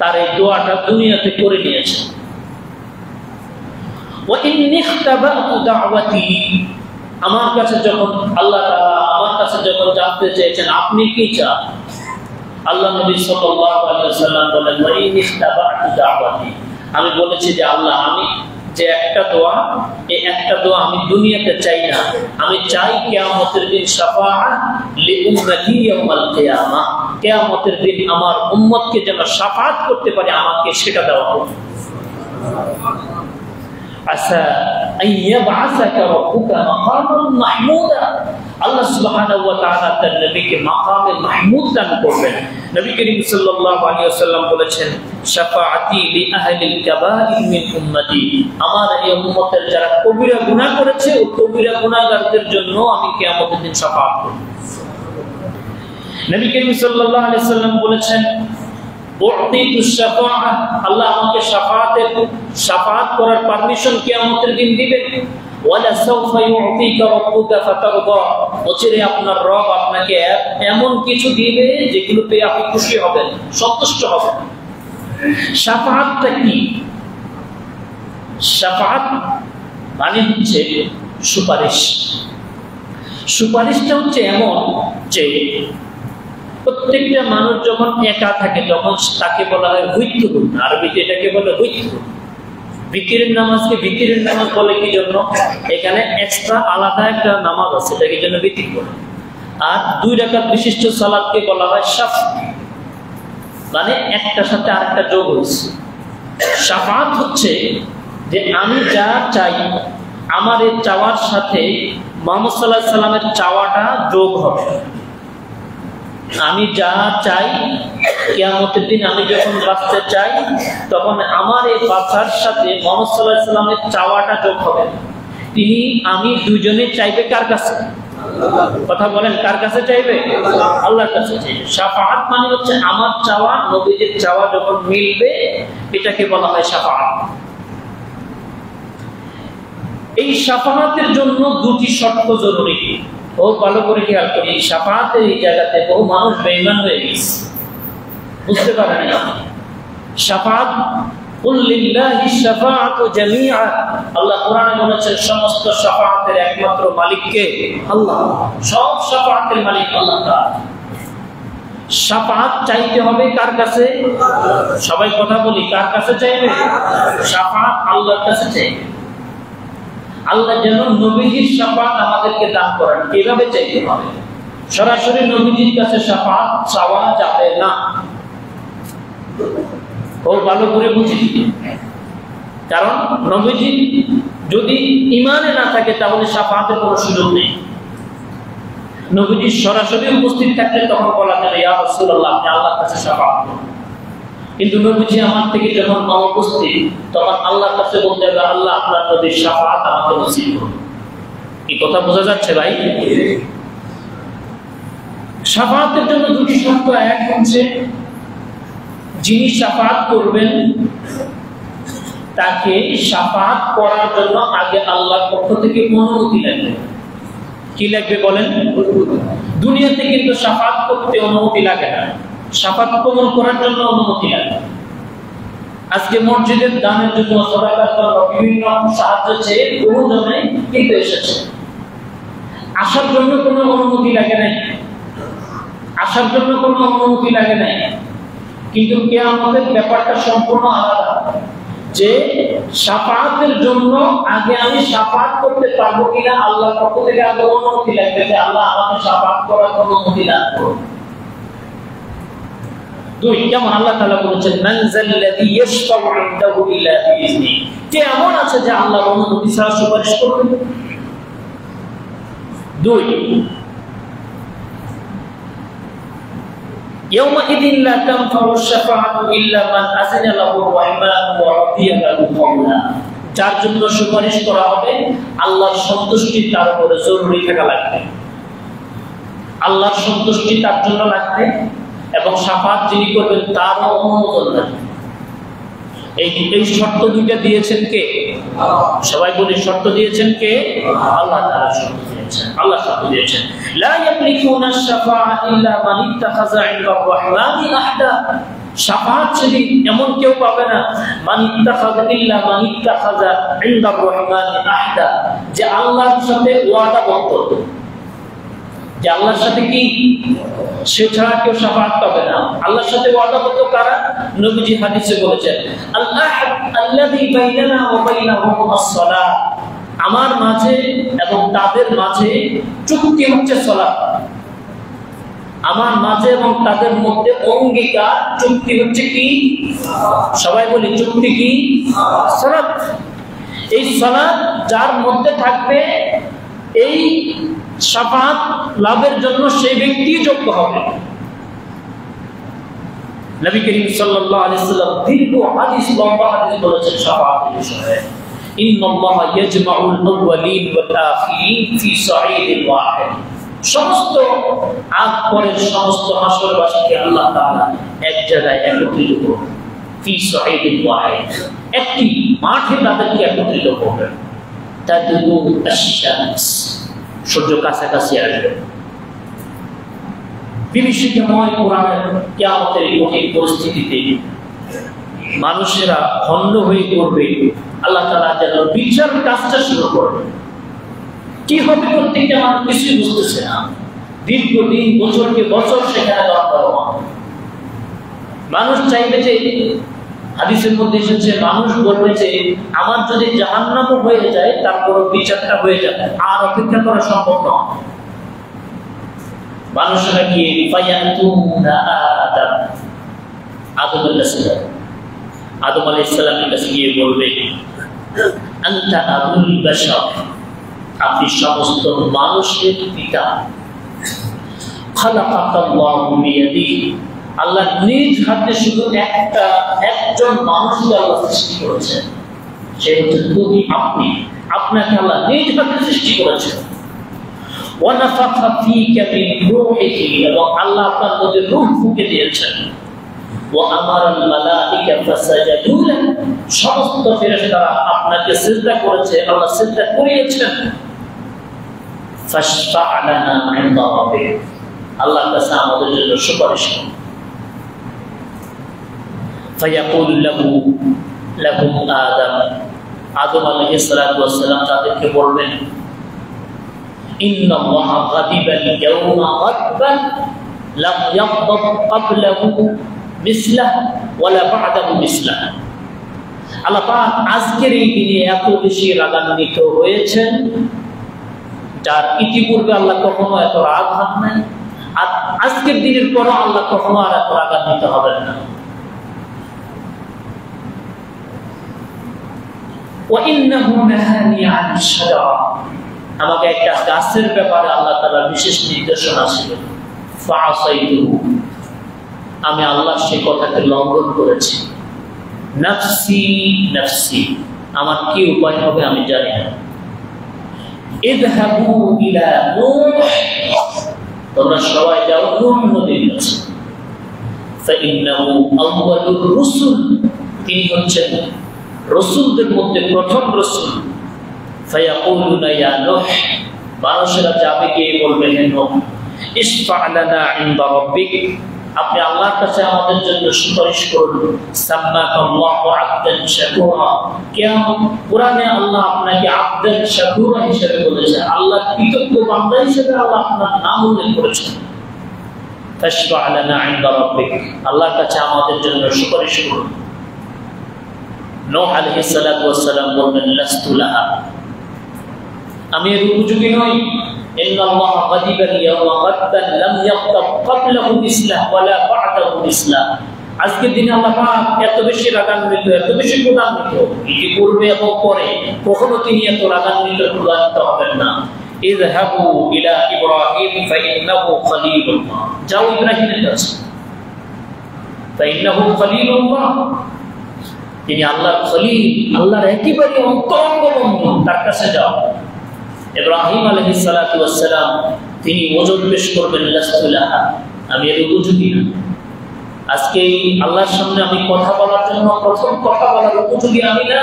A: তার এই দোয়াটা দুনিয়াতে করে নিয়েছেন। ওয়া ইন্নী ইখতাবাতু দাওয়াতি, আমার কাছে যখন আল্লাহ তাআলা আমার কাছে যখন জানতে চেয়েছেন আপনি কি চান, আল্লাহ নবী সাল্লাল্লাহু আলাইহি ওয়াসাল্লাম বলেন, ওয়া ইন্নী ইখতাবাতু দাওয়াতি, আমি বলেছি যে আল্লাহ, আমি যে একটা দোয়া, এই একটা দোয়া আমি দুনিয়াতে চাই না, আমি চাই কিয়ামতের দিন শাফাআত লিউম্মতি ইয়াউমাল কিয়ামা, কিয়ামতের দিন আমার উম্মতকে যেন শাফাআত করতে পারে, আমাকে সেটা দেওয়া হোক। আসা আইয়াবআসাকা রাব্বুকা মাকামান মাহমুদা, আল্লাহ সুবহানাহু ওয়া তাআলা তার নবীকে মাকামে মাহমুদ দান করবেন। নবী করিম সাল্লাল্লাহু আলাইহি ওয়াসাল্লাম বলেছেন, শাফাআতি লি আহলিল কাবাইর মিন উম্মতি, আমার এই উম্মতের যারা কবিরা গুনাহ করেছে, ও কবিরা গুনাহগারদের জন্য আমি কিয়ামতের দিন শাফাআত করব। নবী করিম সাল্লাল্লাহু আলাইহি ওয়াসাল্লাম বলেছেন, উ'তিতু শাফাআহ, আল্লাহ আমাকে শাফাআত করার পারমিশন কিয়ামতের দিন দিবেন। ওয়ালা সাওফা ইউ'তিকা রাব্বুকা ফাতারদা, অচিরে আপনার রব আপনাকে এমন কিছু দিবে যেগুলো পেয়ে আপনি খুশি হবেন, সন্তুষ্ট হবেন। শাফাআতটা কি? শাফাআত মানে হচ্ছে সুপারিশ। সুপারিশটা হচ্ছে এমন যে প্রত্যেকটা মানুষ যখন একা থাকে তখন তাকে বলা হয় হুইত্তুর, আরবিতে এটাকে বলে হুইত্তুর। ভিতরের নামাজকে ভিতরের নামাজ বলে কি জন্য? এখানে এক্সট্রা আলাদা একটা নামাজ আছে, এটাকে জন্য ভিতর বলে। আর 2 রাকাত বিশিষ্ট সালাতকে বলা হয় শাফা, মানে একটার সাথে আরেকটা যোগ হয়েছে। শাফাত হচ্ছে যে আমি যা চাই আমার এই চাওয়ার সাথে মুহাম্মদ সাল্লাল্লাহু আলাইহি সাল্লামের চাওয়াটা যোগ হবে। আমি যা চাই কিয়ামতের দিন আমি যখন বাঁচতে চাই তখন আমার এই বাঁচার সাথে মুহাম্মদ সাল্লাল্লাহু আলাইহি সাল্লামের চাওয়াটা যোগ হবে। তিনি আমি দুজনে চাইবে কার কাছে? কথা বলেন, কার কাছে চাইবে? আল্লাহর কাছে চাইবে। শাফাআত মানে হচ্ছে আমার চাওয়া নবীজির চাওয়া যখন মিলবে এটাকে বলা হয় শাফাআত। এই শাফাআতের জন্য 2টি শর্ত জরুরি। ও ভালো করে খেয়াল করি, এই শাফাআতের এই জায়গাতে বহু মানুষ বেঈমান হয়ে গেছে, বুঝতে পারে না। শাফাআত কুল লিল্লাহি শাফাআতু জামিআ, আল্লাহ কোরআনে বলেছেন সমস্ত শাফাআতের একমাত্র মালিক কে? আল্লাহ। সব শাফাআতের মালিক আল্লাহ তাআলা। শাফাআত চাইতে হবে কার কাছে? সবাই কথা বলি, কার কাছে চাইবে? শাফাআত আল্লাহর কাছে চাইবে। আল্লাহ যেন নবীজির শাফাআত আমাদেরকে দান করেন, কিভাবে চাইতে হবে? সরাসরি নবীজির কাছে শাফাআত চাওয়া যাবে না। ও ভালো করে বুঝি, কারণ নবীজি যদি ঈমানে না থাকে তাহলে শাফাআতের কোনো সুযোগ নেই। নবীজি সরাসরি উপস্থিত থাকলে তখন বলা যাবে ইয়া রাসূলুল্লাহ আপনি আল্লাহর কাছে শাফাআত করুন। কিন্তু নবীজি আমার থেকে যখন অনুপস্থিত তখন আল্লাহর কাছে বলতে হবে আল্লাহ আপনার নবীর শাফাআত আমাকে নসিব করুন। কি কথা বোঝা যাচ্ছে ভাই? শাফাআতের জন্য 2টি শর্ত। এক হচ্ছে যিনি শাফাআত করবেন তাকে শাফাআত করার জন্য আগে আল্লাহর পক্ষ থেকে অনুমতি লাগবে। কি লাগবে বলেন? দুনিয়াতে কিন্তু শাফাআত করতে অনুমতি লাগে না, শাফাআত কবুল করার জন্য অনুমতি লাগে। আজকে মসজিদের দানের জন্য সাদাকার জন্য বিভিন্ন সাহায্য চেয়ে বহুজনে কিন্তু এসেছে, আসার জন্য কোনো অনুমতি লাগে নাই, আসার জন্য কোনো অনুমতি লাগে নাই। কিন্তু কিয়ামতের ব্যাপারটা সম্পূর্ণ আলাদা, যে শাফাআতের জন্য আগে আমি শাফাআত করতে পারবো কিনা আল্লাহর পক্ষ থেকে আগে অনুমতি লাগবে যে আল্লাহ আমাকে শাফাআত করার অনুমতি দান করুন। 2 যেমন আল্লাহ তাআলা বলেছেন মান যাল্লাযী ইয়াশফাউ ইনদাহু ইল্লা বিইজনি, কে এমন আছে যে আল্লাহর অনুমতি ছাড়া সুপারিশ করবে? 2 ইয়াউমাইযিন লা তানফাউ আশ-শাফাআতু ইল্লা মান আযিনা লাহু আর-রাহমানু ওয়া রাদিয়া লাহু কওলা, যার জন্য সুপারিশ করা হবে আল্লাহর সন্তুষ্টি তার উপরে জরুরি থাকা লাগবে, আল্লাহর সন্তুষ্টি তার জন্য লাগবে এবং শাফাআত যিনি করবেন তারও অনুমোদন লাগবে। এই শর্ত 2টা দিয়েছেন কে? সবাই বলি শর্ত দিয়েছেন কে? আল্লাহ তাআলা শর্ত দিয়েছেন। আল্লাহ শর্ত দিয়েছেন লা ইয়ামলিকুনা আশ-শাফাআ ইল্লা মান ইত্তাখাযা ইনদার রাহমানি আহদা, শাফাআত যদি এমন কেউ পাবে না মান ইত্তাখাযা ইল্লা মান ইত্তাখাযা ইনদার রাহমানি আহদা, যে আল্লাহর সাথে ওয়াদাবদ্ধ, যে আল্লাহর সাথে কি সে ছাড়া কেউ শাফাআত পাবে না। আল্লাহর সাথে ওয়াদাবদ্ধ কারা? নবীজি হাদিসে বলেছেন আল আহাদ আল্লাযী বাইনানা ওয়া বাইনাহুম আস-সালাত, আমার মাঝে এবং তাদের মাঝে চুক্তি হচ্ছে সালাত, আমার মাঝে এবং তাদের মধ্যে অঙ্গীকার চুক্তি হচ্ছে কি? সবাই বলি চুক্তি কি? সালাত। এই সালাত যার মধ্যে থাকবে এই শাফাআত লাভের জন্য সেই ব্যক্তি যোগ্য হবে। নবী করিম সাল্লাল্লাহু আলাইহি ওয়াসাল্লাম দীর্ঘ হাদিস লম্বা হাদিস বলেছেন শাফাআতের বিষয়ে। ইন্নাল্লাহা ইয়াজমাউল আউওয়ালিন ওয়াল আখিরিন ফি সাঈদিন ওয়াহিদ, সমস্ত আগ পরের সমস্ত হাসরবাসীকে আল্লাহ তাআলা এক জায়গায় একত্রিত করবেন। ফি সাঈদিন ওয়াহিদ, একটি মাঠে তাদেরকে একত্রিত করবেন। তাদুলু আশ-শামস, সূর্য কাছাকাছি আসবে। বিভীষিকাময় কোরআনের কিয়ামতের কঠিন পরিস্থিতিতে মানুষেরা খণ্ড হয়ে পড়বে, আল্লাহ তাআলা যেন বিচার কাজটা শুরু করবেন। কি হবে প্রত্যেকটা মানুষ কিছুই বুঝতেছে না। দীর্ঘদিন বছরকে বছর সেখানে মানুষ চাইবে যে, হাদিসের মধ্যে এসেছে, মানুষ বলবে যে আমার যদি জাহান্নামও হয়ে যায় তারপর বিচারটা হয়ে যাবে, আর অপেক্ষা করা সম্ভব নয়। মানুষরা কি আদম আলাইহিস সালামের কাছে গিয়ে বলবে, আনতা আবুল বাশার, আপনি সমস্ত মানুষের পিতা। খালাকাকাল্লাহু বিয়াদিহি, আল্লাহ নিজ হাতে শুধু একজন মানুষকে আল্লাহ সৃষ্টি করেছেন, সে হচ্ছে তুমি, আপনি। আপনাকে আল্লাহ নিজ হাতে সৃষ্টি করেছেন। ওয়া নাফাখা ফীকা মিন রূহিহি, এবং আল্লাহ আপনার মধ্যে রূহ ফুঁকে দিয়েছেন। ওয়া আমারাল মালাইকা ফাসাজাদু লাক, সমস্ত ফেরেশতারা আপনাকে সিজদা করেছে, আল্লাহ সিজদা করিয়েছেন। ফাশফা' লানা ইনদা রাব্বিক, আল্লাহর কাছে আমাদের জন্য সুপারিশ করুন। ফায়াকুলু লাহুম আদম, আদম আলাইহিস সালাতু ওয়াস সালাম তাদেরকে বলবেন, ইন্নাল্লাহা গাদিবাল ইয়াওমা গাদবান লাম ইয়াগদাব ক্বাবলাহু মিসলাহু ওয়ালা বা'দাহু মিসলাহু। আল্লাহ পাক আজকের এই দিনে এত বেশি রাগান্বিত হয়েছেন, যার ইতিপূর্বে আল্লাহ কখনো এত রাগ হাত নাই, আর আজকের দিনের পরও আল্লাহ কখনো আর এত রাগান্বিত হবেন না। আমাকে একটা গাছের ব্যাপারে আল্লাহ তাআলা বিশেষ নির্দেশনা ছিল, আমি আল্লাহ সেই কথাকে লঙ্ঘন করেছি। নাফসি নাফসি, আমার কি উপায় হবে আমি জানি না। ইযহাবু ইলা নূহ, তোমরা সবাই যাও নূহ নবীর কাছে। ফাইন্নাহু আউয়ালুর রুসুল, তিনি হচ্ছেন রাসূলদের মধ্যে প্রথম রাসূল। ফায়াকুলুনা ইয়া নূহ, মানুষেরা যাবে গিয়ে বলবে, হে নূহ, ইশফা' লানা ইনদা রাব্বিক, আপনি আল্লাহর কাছে আমাদের জন্য সুপারিশ করুন। সাম্মাকাল্লাহু আবদান শাকুরা, কোরআনে আল্লাহ আপনাকে আবদান শাকুরা হিসেবে বলেছেন, আল্লাহ কৃতজ্ঞ বান্দা হিসেবে আল্লাহ আপনার নাম উল্লেখ করেছেন। ফাশফা' লানা ইনদা রাব্বিক, আল্লাহর কাছে আমাদের জন্য সুপারিশ করুন। নূহ আলাইহিস সালাতু ওয়াস সালাম বললেন, লাস্তু লাহা, আমি এর উপযোগী নই। ইন্নাল্লাহা গাদিবাল ইয়াওমা গাদবান লাম ইয়াগদাব ক্বাবলাহু মিসলাহু ওয়ালা বা'দাহু মিসলাহু, আজকের দিনে আল্লাহ পাক এত বেশি রাগান্বিত, এত বেশি ক্রোধান্বিত, ইতিপূর্বে এবং পরে কখনো তিনি এত রাগান্বিত ক্রোধান্বিত হবেন না। ইযহাবু ইলা ইব্রাহিম ফাইন্নাহু খলিলুল্লাহ, যাও ইব্রাহিমের কাছে। ফাইন্নাহু খলিলুল্লাহ, তিনি আল্লাহর খলিল, আল্লাহর একেবারে অন্তরঙ্গ বন্ধু, তার কাছে যাও। ইব্রাহিম আলাইহিস সালাতু ওয়াস সালাম তিনি ওজন পেশ করবেন, লাস্তু লাহা, আমি এর উপযোগী না। আজকে আল্লাহর সামনে আমি কথা বলার জন্য, প্রথম কথা বলার উপযোগী আমি না।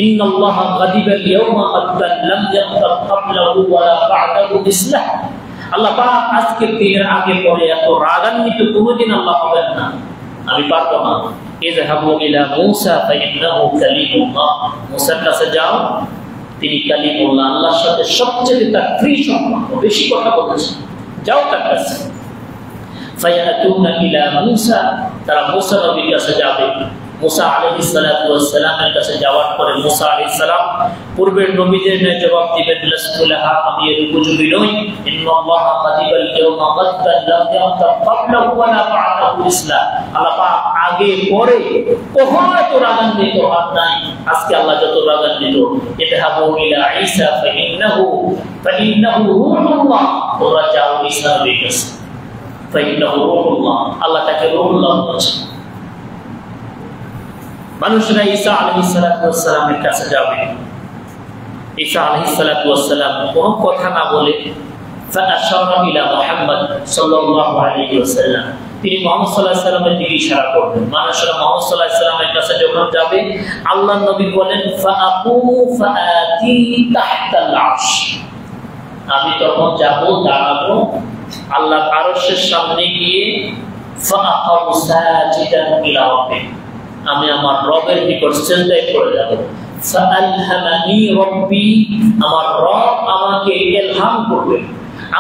A: ইন্নাল্লাহা গাদিবাল ইয়াওমা গাদবান লাম ইয়াগদাব ক্বাবলাহু ওয়ালা বা'দাহু মিসলাহু, আল্লাহ পাক আজকের দিনের আগে পরে এত রাগান্বিত কোনোদিন আল্লাহ হবেন না, আমি পারবো না। ইযহাবু ইলা মূসা ফাইন্নাহু কালিমুল্লাহ, মূসার কাছে যাও, তিনি কালিমুল্লাহ, আল্লাহর সাথে সবচেয়ে তার প্রিয় সম্পর্ক, বেশি কথা বলেছেন, যাও তার কাছে। ফায়াতুনা ইলা মূসা, তারা মূসা নবীর কাছে যাবে। মূসা আলাইহিস সালাতু ওয়াস সালামের কাছে যাওয়ার পরে মূসা আলাইহিস সালাম পূর্বের নবীদের ন্যায় জবাব দিবেন, লাস্তু লাহা, আমি এর উপযোগী নই। ইন্নাল্লাহা গাদিবাল ইয়াওমা গাদবান লাম ইয়াগদাব ক্বাবলাহু ওয়ালা বা'দাহু মিসলাহু, আল্লাহ পাক আগে পরে কখনো এত রাগান্বিত হন নাই, আজকে আল্লাহ যত রাগান্বিত। ইযহাবু ইলা ঈসা ফাইন্নাহু রূহুল্লাহ, তোমরা যাও ঈসা নবীর কাছে। ফাইন্নাহু রূহুল্লাহ, আল্লাহ তাকে রূহুল্লাহ বলেছেন। মানুষরা ঈসা আলাইহিস সালাতু ওয়াস সালামের কাছে যাবে। ঈসা আলাইহিস সালাতু ওয়াস সালাম কোনো কথা না বলে ফাআশারা ইলা মুহাম্মদ সাল্লাল্লাহু আলাইহি ওয়াসাল্লাম, তিনি মুহাম্মদ সাল্লাল্লাহু আলাইহি ওয়াসাল্লামের দিকে ইশারা করবেন। মানুষরা মুহাম্মদ সাল্লাল্লাহু আলাইহি ওয়াসাল্লামের কাছে যখন যাবে, আল্লাহর নবী বলেন, ফাআতি তাহতাল আরশ, আমি তখন যাব, দাঁড়াবো আল্লাহর আরশের সামনে গিয়ে, ফাআকাউ সাজিদান ইলা রাব্বি, আমি আমার রবের নিকট সিজদায় পড়ে যাব। ফাআলহামানি রব্বি, আমার রব আমাকে ইলহাম করবে,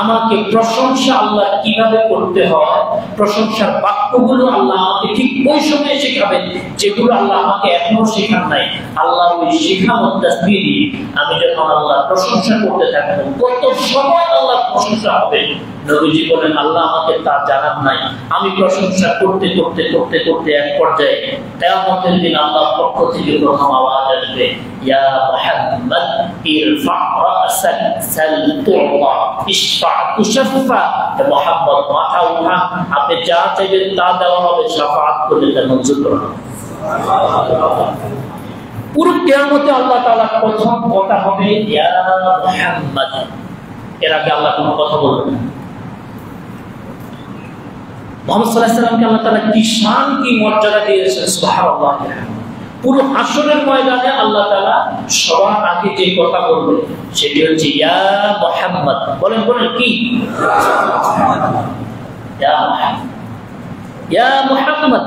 A: আমাকে প্রশংসা আল্লাহ কিভাবে করতে হয়, প্রশংসার বাক্যগুলো আল্লাহ আমাকে ঠিক ওই সময় শেখাবেন যেগুলো আল্লাহ আমাকে এখনো শেখান নাই। আল্লাহ ওই শেখানো তাসবিহ দিয়ে আমি যখন আল্লাহ প্রশংসা করতে থাকবো, কত সময় আল্লাহ প্রশংসা হবে। নবীজি বলেন আল্লাহ আমাকে তা জানান নাই। আমি প্রশংসা করতে করতে করতে করতে এক পর্যায়ে কিয়ামতের দিন আল্লাহর পক্ষ থেকে প্রথম আওয়াজ আসবে, ইয়া মুহাম্মদ ইরফা রাসাক সাল তু'তা ইশফা তুশফা। মুহাম্মদ মাথা উঠান, আপনি যা চাইবেন তা দেওয়া হবে, শাফাআত করলে তা মঞ্জুর করা হবে। পুরো কিয়ামতে আল্লাহ তাআলা প্রথম কথা হবে ইয়া মুহাম্মদ। এর আগে আল্লাহ কোনো কথা বলবেন না। মুহাম্মদ সাল্লাল্লাহু আলাইহি ওয়াসাল্লামকে আল্লাহ তাআলা কি শান কি মর্যাদা দিয়েছেন, সুবহানাল্লাহ। পুরো হাসরের ময়দানে আল্লাহ তাআলা সবার আগে যে কথা বলবেন সেটি হচ্ছে ইয়া মুহাম্মদ। বলেন বলেন কি? ইয়া মুহাম্মদ, ইয়া মুহাম্মদ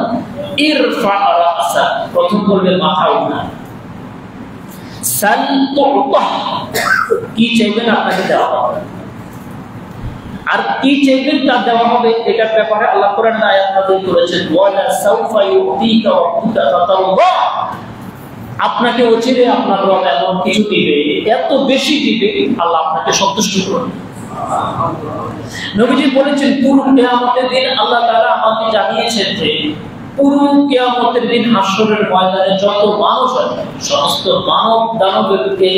A: ইরফা রাসাক। প্রথম বলবেন মাথা উঠান। সাল তু'তা, কি চাইবেন আপনাকে দেওয়া হবে, আর কি চাইবেন তা দেওয়া হবে। এটার ব্যাপারে আল্লাহ কোরআনে আয়াত নাযিল করেছেন, ওয়ালা সাউফা ইউতিকা রাব্বুকা ফাতারদা। আপনাকে অচিরে আপনার রব এমন কিছু দিবে, এত বেশি দিবে আল্লাহ আপনাকে সন্তুষ্ট করবেন। নবীজি বলেছেন পুরো কিয়ামতের দিন আল্লাহ তাআলা আমাকে জানিয়েছেন যে পুরো কিয়ামতের দিন হাসরের ময়দানে যত মানুষ আছে সমস্ত মানব দানবকে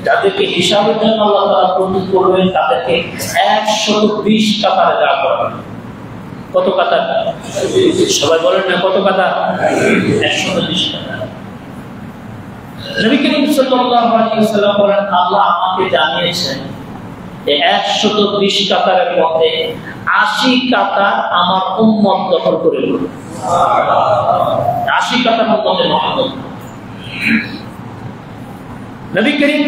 A: যাদেরকে হিসাবের জন্য আল্লাহ তাআলা প্রস্তুত করবেন তাদেরকে 120 কাতারে দাঁড় করাবেন। কত কাতার? সবাই বলেন না কত কাতার? 120 কাতার। নবী করিম সাল্লাল্লাহু আলাইহি ওয়াসাল্লাম বলেন আল্লাহ আমাকে জানিয়েছেন এই 120 কাতারের মধ্যে 80 কাতার আমার উম্মত দখল করে নেবে। 80 কাতার মধ্যে মুহাম্মদ। নবী করিম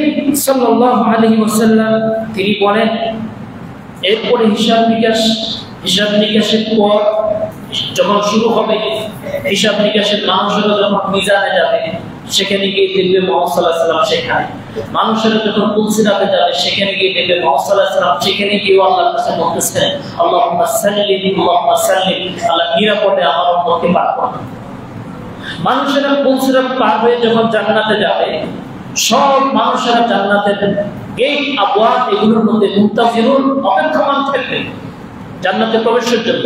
A: সাল্লাল্লাহু আলাইহি ওয়াসাল্লাম তিনি বলেন এরপরে হিসাব নিকাশের পর যখন শুরু হবে, হিসাব নিকাশের মানুষেরা যখন মিজানে যাবে সেখানে গিয়ে দেখবে মুহাম্মদ সাল্লাল্লাহু আলাইহি ওয়াসাল্লাম সেখানে, মানুষেরা যখন পুলসিরাতে যাবে সেখানে গিয়ে দেখবে মুহাম্মদ সাল্লাল্লাহু আলাইহি ওয়াসাল্লাম সেখানে গিয়ে আল্লাহর কাছে বলতেছেন আল্লাহুম্মা সাল্লিম, আল্লাহ নিরাপদে আমার উম্মতকে পার করুন। মানুষেরা পুলসিরাত পার হয়ে যখন জান্নাতে যাবে, সব মানুষেরা জান্নাতের গেট আবওয়াব এগুলোর মধ্যে মুনতাজিরুন অপেক্ষমান থাকবে জান্নাতে প্রবেশের জন্য।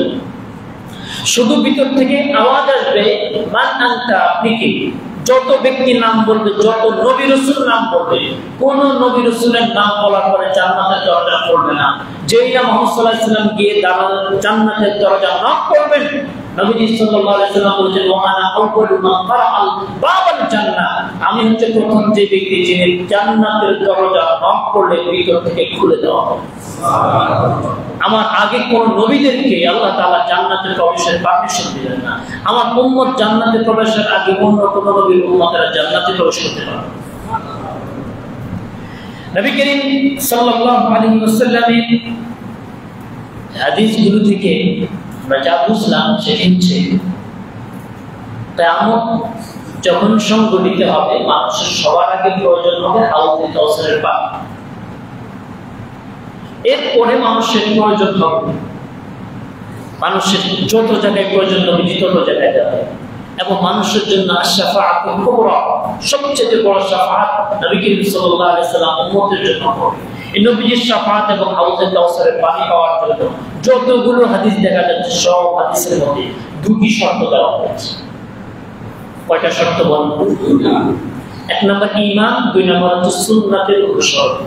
A: শুধু ভিতর থেকে আওয়াজ আসবে মান আনতা, আপনি কি? যত ব্যক্তি নাম বলবে, যত নবী রাসূল নাম বলবে, কোন নবী রাসূলের নাম বলার পরে জান্নাতের দরজা খুলবে না। যেই না মুহাম্মদ সাল্লাল্লাহু আলাইহি ওয়াসাল্লাম গিয়ে জান্নাতের দরজা নক করবেন, নবীজি সাল্লাল্লাহু আলাইহি ওয়াসাল্লাম বলেছেন ওয়া আনা আউয়ালু মান ফারাআল বাবাল জান্নাহ, আমি হচ্ছে প্রথম যে ব্যক্তি যিনি জান্নাতের দরজা নক করলে ভিতর থেকে খুলে দেওয়া হবে। আমার আগে কোন নবীদেরকে আল্লাহ তাআলা জান্নাতে প্রবেশের পারমিশন দিলেন না। আমার উম্মত জান্নাতে প্রবেশের আগে অন্য কোন নবীর উম্মতেরা জান্নাতে প্রবেশ করতে পারবে না। নবী করিম সাল্লাল্লাহু আলাইহি ওয়াসাল্লামের হাদিসগুলো থেকে আমরা যা বুঝলাম সেটি হচ্ছে কিয়ামত যখন সংঘটিত হবে মানুষের সবার আগে প্রয়োজন হবে হাউজে কাউসারের পানি। এরপরে মানুষের প্রয়োজন হবে, মানুষের যত জায়গায় প্রয়োজন হবে তত জায়গায় যাবে। এবং মানুষের জন্য আশ-শাফাআতুল কুবরা, সবচেয়ে বড় শাফাআত নবী করিম সাল্লাল্লাহু আলাইহি ওয়াসাল্লাম উম্মতের জন্য হবে। এই নবীজির শাফাআত এবং হাউজে কাউসারের পানি পাওয়ার জন্য যতগুলো হাদিস দেখা যাচ্ছে সব হাদিসের মধ্যে দুটি শর্ত দেওয়া হয়েছে। কয়টা শর্ত বলুন? 1 নম্বর ঈমান, 2 নম্বর হচ্ছে সুন্নাতের অনুসরণ।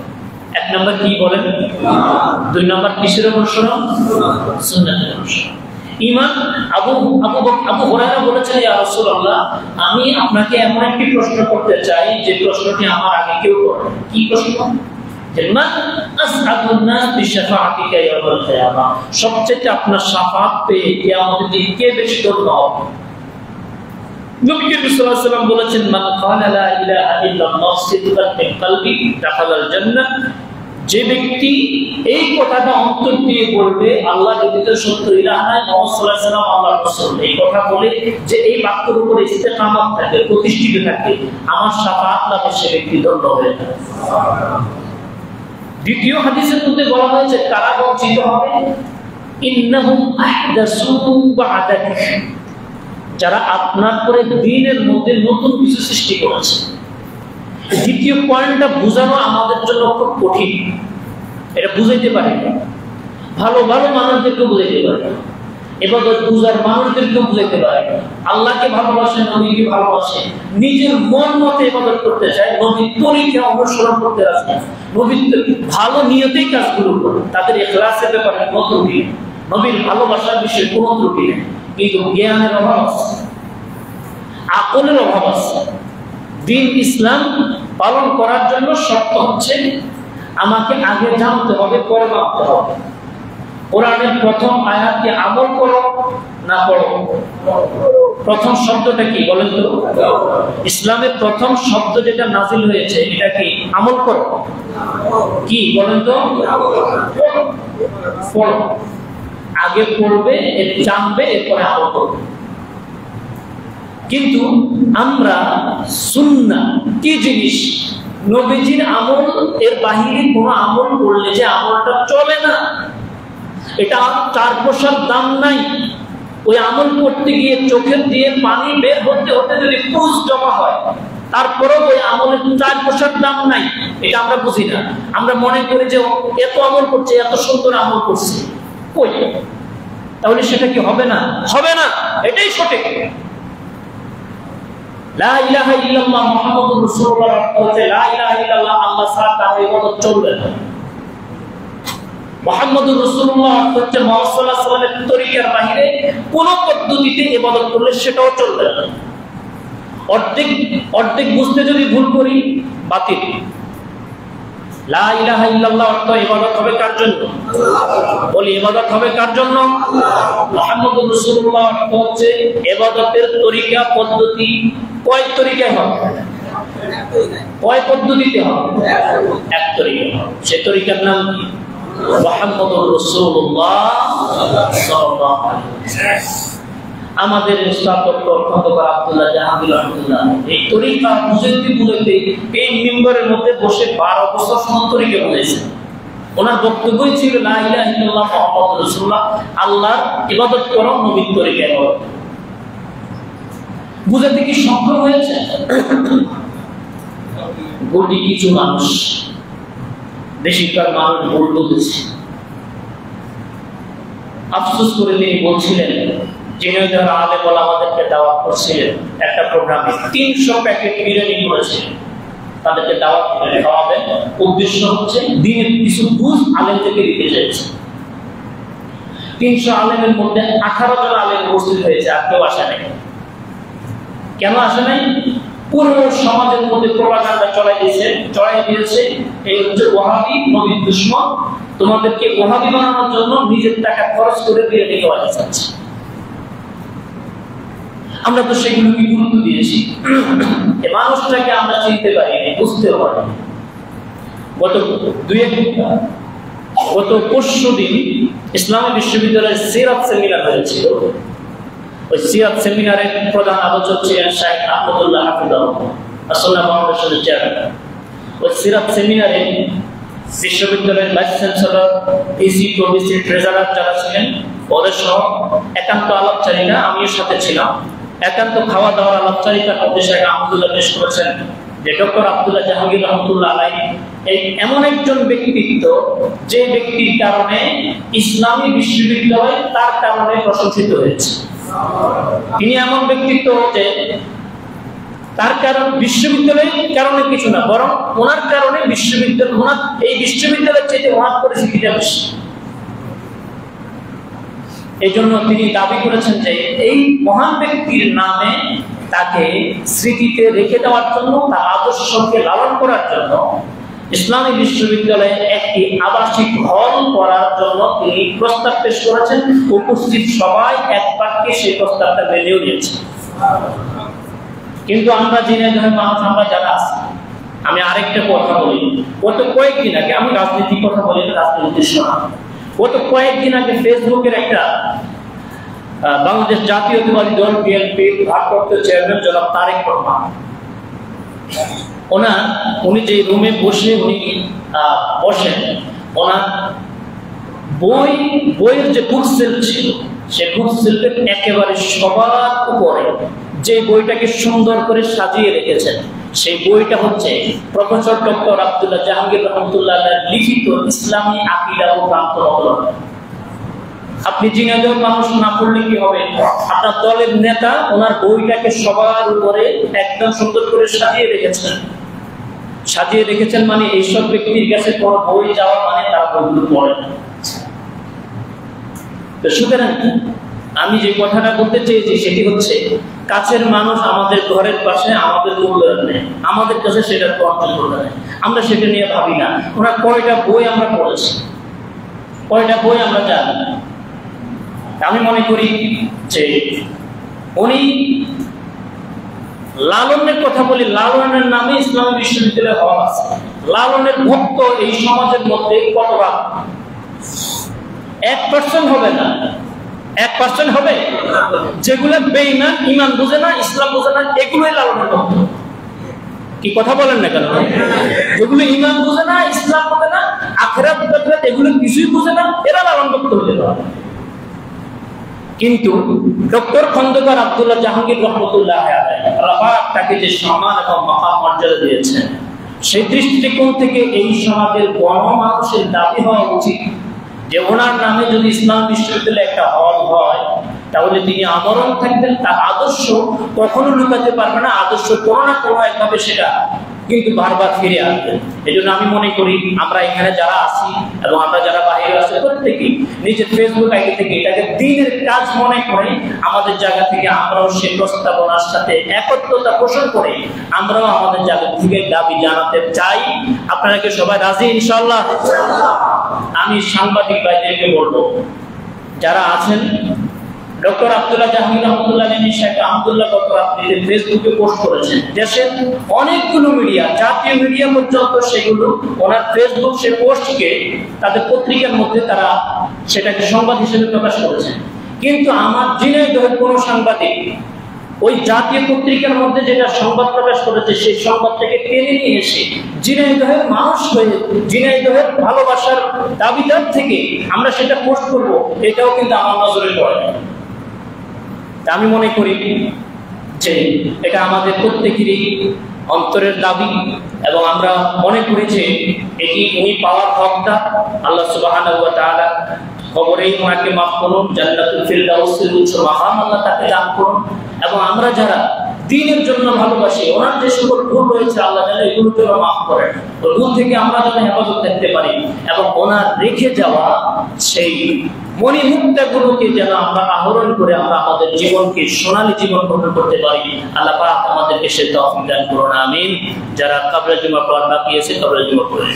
A: 1 নম্বর কি বলেন? 2 নম্বর কিসের অনুসরণ? সুন্নাতের অনুসরণ। ঈমান। আবু হুরায়রা বলেছেন ইয়া রাসূলুল্লাহ, আমি আপনাকে এমন একটি প্রশ্ন করতে চাই যে প্রশ্নটি আমার আগে কেউ করেনি। কি প্রশ্ন? মান আসআদুন নাস বিশাফাআতিকা ইয়াউমাল কিয়ামাহ, সবচেয়ে আপনার শাফাআত পেয়ে কিয়ামতের দিন কে বেশি ধন্য হবে? নবী করিম সাল্লাল্লাহু আলাইহি ওয়াসাল্লাম বলেছেন মান ক্বালা লা ইলাহা ইল্লাল্লাহ সিদকান মিন কলবি দাখালাল জান্নাহ, যে ব্যক্তি এই কথাটা অন্তর দিয়ে বলবে আল্লাহ ব্যতীত সত্য ইলাহ নাই, মুহাম্মদ সাল্লাল্লাহু আলাইহি ওয়াসাল্লাম আল্লাহর রাসূল, এই কথা বলে যে এই বাক্যের উপরে ইস্তেকামত থাকে, প্রতিষ্ঠিত থাকে, আমার শাফাআত লাভে সে ব্যক্তি ধন্য হয়ে যায়। দ্বিতীয় হাদিসের মধ্যে বলা হয়েছে কারা বঞ্চিত হবে, ইন্নাহুম আহদাসু বা'দাক, যারা আপনার পরে দ্বীনের মধ্যে নতুন কিছু সৃষ্টি করেছে। দ্বিতীয় পয়েন্টটা বোঝানো আমাদের জন্য খুব কঠিন, এটা বুঝাইতে পারি না, ভালো ভালো মানুষদেরকে বুঝাইতে পারি না, ইবাদত বুঝার মানুষদেরকে বুঝাইতে পারি না। আল্লাহকে ভালোবাসে, নবীকে ভালোবাসে, নিজের মন মতো ইবাদত করতে চায়, নবীর তরিকা অনুসরণ করতে রাজি, নবীর ভালো নিয়তেই কাজগুলো করে, তাদের ইখলাসের ব্যাপারে কোনো ত্রুটি নেই, নবীর ভালোবাসার বিষয়ে কোনো ত্রুটি নেই, কিন্তু জ্ঞানের অভাব আছে, আকলের অভাব আছে। দ্বীন ইসলাম পালন করার জন্য শর্ত হচ্ছে আমাকে আগে জানতে হবে, পরে মানতে হবে। কোরআনের প্রথম আয়াতকে আমল করো না পড়ো? প্রথম শব্দটা কি বলেন তো? ইসলামের প্রথম শব্দ যেটা নাজিল হয়েছে এটা কি? আমল করো। কি বলেন তো? পড়ো। আগে পড়বে, জানবে, এরপরে আমল করবে। কিন্তু আমরা সুন্নাহ কি জিনিস, নবীজির আমল এর বাহিরে কোনো আমল করলে যে আমলটা চলে না, এটা 4 পয়সার দাম নাই। ওই আমল করতে গিয়ে চোখের দিয়ে পানি বের হতে হতে যদি পুষ জমা হয়, তারপরেও ওই আমলের 4 পয়সার দাম নাই, এটা আমরা বুঝি না। আমরা মনে করি যে এত আমল করছে, এত সুন্দর আমল করছে, কই? তাহলে সেটা কি হবে না? হবে না, এটাই সঠিক। লা ইলাহা ইল্লাল্লাহ মুহাম্মাদুর রাসূলুল্লাহ অর্থ হচ্ছে লা ইলাহা ইল্লাল্লাহ, আল্লাহ ছাড়া কারো ইবাদত চলবে না। মুহাম্মাদুর রাসূলুল্লাহ অর্থ হচ্ছে মুহাম্মদ সাল্লাল্লাহু আলাইহি ওয়াসাল্লামের তরিকার বাইরে কোন পদ্ধতিতে ইবাদত করলে সেটাও চলবে না। অর্ধেক বুঝতে যদি ভুল করি, বাতিল। লা ইলাহা ইল্লাল্লাহ অর্থ ইবাদত হবে কার জন্য? বলি ইবাদত হবে কার জন্য? মুহাম্মাদুর রাসূলুল্লাহ অর্থ হচ্ছে ইবাদতের তরিকা পদ্ধতি কয় তরিকায় হবে? কয় পদ্ধতিতে হবে? এক তরিকা। সে তরিকার নাম কি? মুহাম্মাদুর রাসূলুল্লাহ সাল্লাল্লাহু আলাইহি ওয়াসাল্লাম। আমাদের উস্তাদ ডক্টর খন্দকার আব্দুল্লাহ জাহাঙ্গীর রহমাতুল্লাহ এই তরিকা বুঝাইতে এই মিম্বরের মধ্যে বসে 12 বছর সময় তরিকা বলেছেন। ওনার বক্তব্যই ছিল লা ইলাহা ইল্লাল্লাহ মুহাম্মাদুর রাসূলুল্লাহ, আল্লাহর ইবাদত করো নবীর তরিকায় করো। বুঝাতে কি সক্ষম হয়েছে? গুটি কিছু মানুষ, বেশিরভাগ মানুষ ভুল বুঝেছে। আফসোস করে তিনি বলছিলেন, যিনি যারা আলেম ওলামাদেরকে দাওয়াত করছিলেন একটা প্রোগ্রামে 300 প্যাকেট বিরিয়ানি করেছিলেন, তাদেরকে দাওয়াত করে খাওয়াবেন। উদ্দেশ্য হচ্ছে দিনের কিছু বুঝ আলেমদেরকে দিতে চাইছে। 300 আলেমের মধ্যে 18 জন আলেম উপস্থিত হয়েছে, আর কেউ আসে নাই। কেন আসে নাই? পুরো সমাজের মধ্যে প্রপাগান্ডা চড়াই দিয়েছে এই হচ্ছে ওয়াহাবি, নবীর দুশমন, তোমাদেরকে ওয়াহাবি বানানোর জন্য নিজের টাকা খরচ করে বিরিয়ানি খাওয়াতে চাচ্ছে। আমরা তো সেগুলোকে গুরুত্ব দিয়েছি, এই মানুষটাকে আমরা চিনতে পারিনি, বুঝতেও পারিনি। গত পরশু দিন ইসলামী বিশ্ববিদ্যালয়ের সিরাত সেমিনার হয়েছিল। ওই সিরাত সেমিনারের প্রধান আলোচক ছিলেন শাইখ আহমদুল্লাহ হাফিজাহুল্লাহ, সুন্নাহ ফাউন্ডেশনের চেয়ারম্যান। ওই সিরাত সেমিনারে বিশ্ববিদ্যালয়ের vice chancellor, VC, pro-VC, treasurer যারা ছিলেন ওদের সহ একান্ত আলাপচারিতা, আমিও সাথে ছিলাম। একান্ত খাওয়া দাওয়ার আলাপচারিতার মধ্যে শাইখ আহমদুল্লাহ পেশ করেছেন যে ডক্টর আব্দুল্লাহ জাহাঙ্গীর রহমাতুল্লাহ আলাইহি এই এমন একজন ব্যক্তিত্ব যে ব্যক্তির কারণে ইসলামী বিশ্ববিদ্যালয় তার কারণে প্রশংসিত হয়েছে। তিনি এমন ব্যক্তিত্ব যে তার কারণ বিশ্ববিদ্যালয়ের কারণে কিছু না, বরং ওনার কারণে বিশ্ববিদ্যালয়, ওনার এই বিশ্ববিদ্যালয়ের চেয়ে ওনার পরিচিতিটা বেশি। এই জন্য তিনি দাবি করেছেন যে এই মহান ব্যক্তির নামে তাকে স্মৃতিতে রেখে দেওয়ার জন্য, তার আদর্শকে লালন করার জন্য ইসলামী বিশ্ববিদ্যালয়ে একটি আবাসিক হল করার জন্য তিনি প্রস্তাব পেশ করেছেন। উপস্থিত সবাই এক বাক্যে সেই প্রস্তাবটা মেনেও নিয়েছে। কিন্তু আমরা জেনে মানুষ, আমরা যারা আছি আমি আরেকটা কথা বলি, গত কয়েকদিন আগে, আমি রাজনীতির কথা বলি না, রাজনীতির শোনা, গত কয়েকদিন আগে ফেসবুকের একটা বাংলাদেশ জাতীয়তাবাদী দল বিএনপি ভারপ্রাপ্ত চেয়ারম্যান জনাব তারেক রহমান, উনি যে রুমে বসে উনি বসেন, ওনার বইয়ের যে বুক সেল ছিল, সে বুক সেলের একেবারে সবার উপরে যে বইটাকে সুন্দর করে সাজিয়ে রেখেছেন, সেই বইটা হচ্ছে প্রফেসর ডক্টর আব্দুল্লাহ জাহাঙ্গীর রহমতুল্লাহ লিখিত ইসলামী আকীদা ও প্রান্তর। আপনি ঝিনাইদহের মানুষ না পড়লে কি হবে, আপনার দলের নেতা ওনার বইটাকে সবার উপরে একদম সুন্দর করে সাজিয়ে রেখেছেন মানে এইসব ব্যক্তির কাছে কোনো বই যাওয়া মানে তার বইগুলো পড়ে না। সুতরাং আমি যে কথাটা বলতে চেয়েছি সেটি হচ্ছে, কাছের মানুষ আমাদের ঘরের পাশে আমাদের মূল্যায়ন নেই, আমাদের কাছে সেটা কন্ট্রোল নেই, আমরা সেটা নিয়ে ভাবি না। ওনার কয়টা বই আমরা পড়েছি, কয়টা বই আমরা জানি। আমি মনে করি যে উনি লালনের কথা বলি, লালনের নামে ইসলামী বিশ্ববিদ্যালয় হওয়া আছে। লালনের ভক্ত এই সমাজের মধ্যে কত ভাগ? 1% হবে না, 1% হবে। যেগুলো বেঈমান, ইমান বুঝে না, ইসলাম বুঝে না, এগুলোই লালনের ভক্ত। কি কথা বলেন না কেন? যেগুলো ইমান বুঝে না, ইসলাম বুঝে না, আখিরাত এগুলো কিছুই বুঝে না, এরা লালন ভক্ত হতে পারে। কিন্তু ডক্টর খন্দকার আব্দুল্লাহ জাহাঙ্গীর রহমতুল্লাহ আল্লাহ তাকে যে সম্মান এবং মাকাম মর্যাদা দিয়েছেন, সেই দৃষ্টিকোণ থেকে এই সমাজের গণমানুষের দাবি হওয়া উচিত যে ওনার নামে যদি ইসলাম বিশ্ববিদ্যালয়ে একটা হল হয় তাহলে তিনি আমরণ থাকবেন, তার আদর্শ কখনো লুকাতে পারবে না, আদর্শ কোনো না কোনো একভাবে সেটা কিন্তু বারবার ফিরে আসবে। এই জন্য আমি মনে করি আমরা এখানে যারা আছি এবং আমরা যারা বাইরে আছি প্রত্যেকেই নিজের ফেসবুক আইডি থেকে এটাকে দিনের কাজ মনে করে আমাদের জায়গা থেকে আমরাও সে প্রস্তাবনার সাথে একত্রতা পোষণ করে আমরাও আমাদের জায়গা থেকে দাবি জানাতে চাই। আপনারা কি সবাই রাজি ইনশাআল্লাহ? আমি সাংবাদিক ভাইদেরকে বলবো, যারা আছেন, ডক্টর আব্দুল্লাহ জাহাঙ্গীর রহমতুল্লাহ শেখ আব্দুল্লাহ গত রাত্রিতে ফেসবুকে পোস্ট করেছেন, দেশের অনেকগুলো মিডিয়া, জাতীয় মিডিয়া পর্যন্ত সেগুলো ওনার ফেসবুক সে পোস্টকে তাদের পত্রিকার মধ্যে তারা সেটাকে সংবাদ হিসেবে প্রকাশ করেছেন। কিন্তু আমার ঝিনাইদহের কোনো সাংবাদিক ওই জাতীয় পত্রিকার মধ্যে যেটা সংবাদ প্রকাশ করেছে সেই সংবাদটাকে টেনে নিয়ে এসে ঝিনাইদহের মানুষ হয়ে, ঝিনাইদহের ভালোবাসার দাবিদার থেকে আমরা সেটা পোস্ট করব, এটাও কিন্তু আমার নজরে পড়ে। আমি মনে করি যে এটা আমাদের প্রত্যেকেরই অন্তরের দাবি এবং আমরা মনে করি যে এটি উনি পাওয়ার হকটা। আল্লাহ সুবহানাহু ওয়া তাআলা কবরেই ওনাকে মাফ করুন, জান্নাতুল ফিরদাউসের উচ্চ মাকাম আল্লাহ তাকে দান করুন। এবং আমরা যারা দ্বীনের জন্য ভালোবাসি, ওনার যে সকল ভুল রয়েছে আল্লাহ যেন এগুলো যেন মাফ করেন, ওই ভুল থেকে আমরা যেন হেফাজত করতে পারি এবং ওনার রেখে যাওয়া সেই মণিমুক্তাগুলোকে যেন আমরা আহরণ করে আমরা আমাদের জীবনকে সোনালী জীবন গঠন করতে পারি। আল্লাহ পাক আমাদেরকে সে তৌফিক দান করুন, আমিন। যারা কাবরে জুমা পড়া বাকি আছে কাবরে জুমা পড়ে।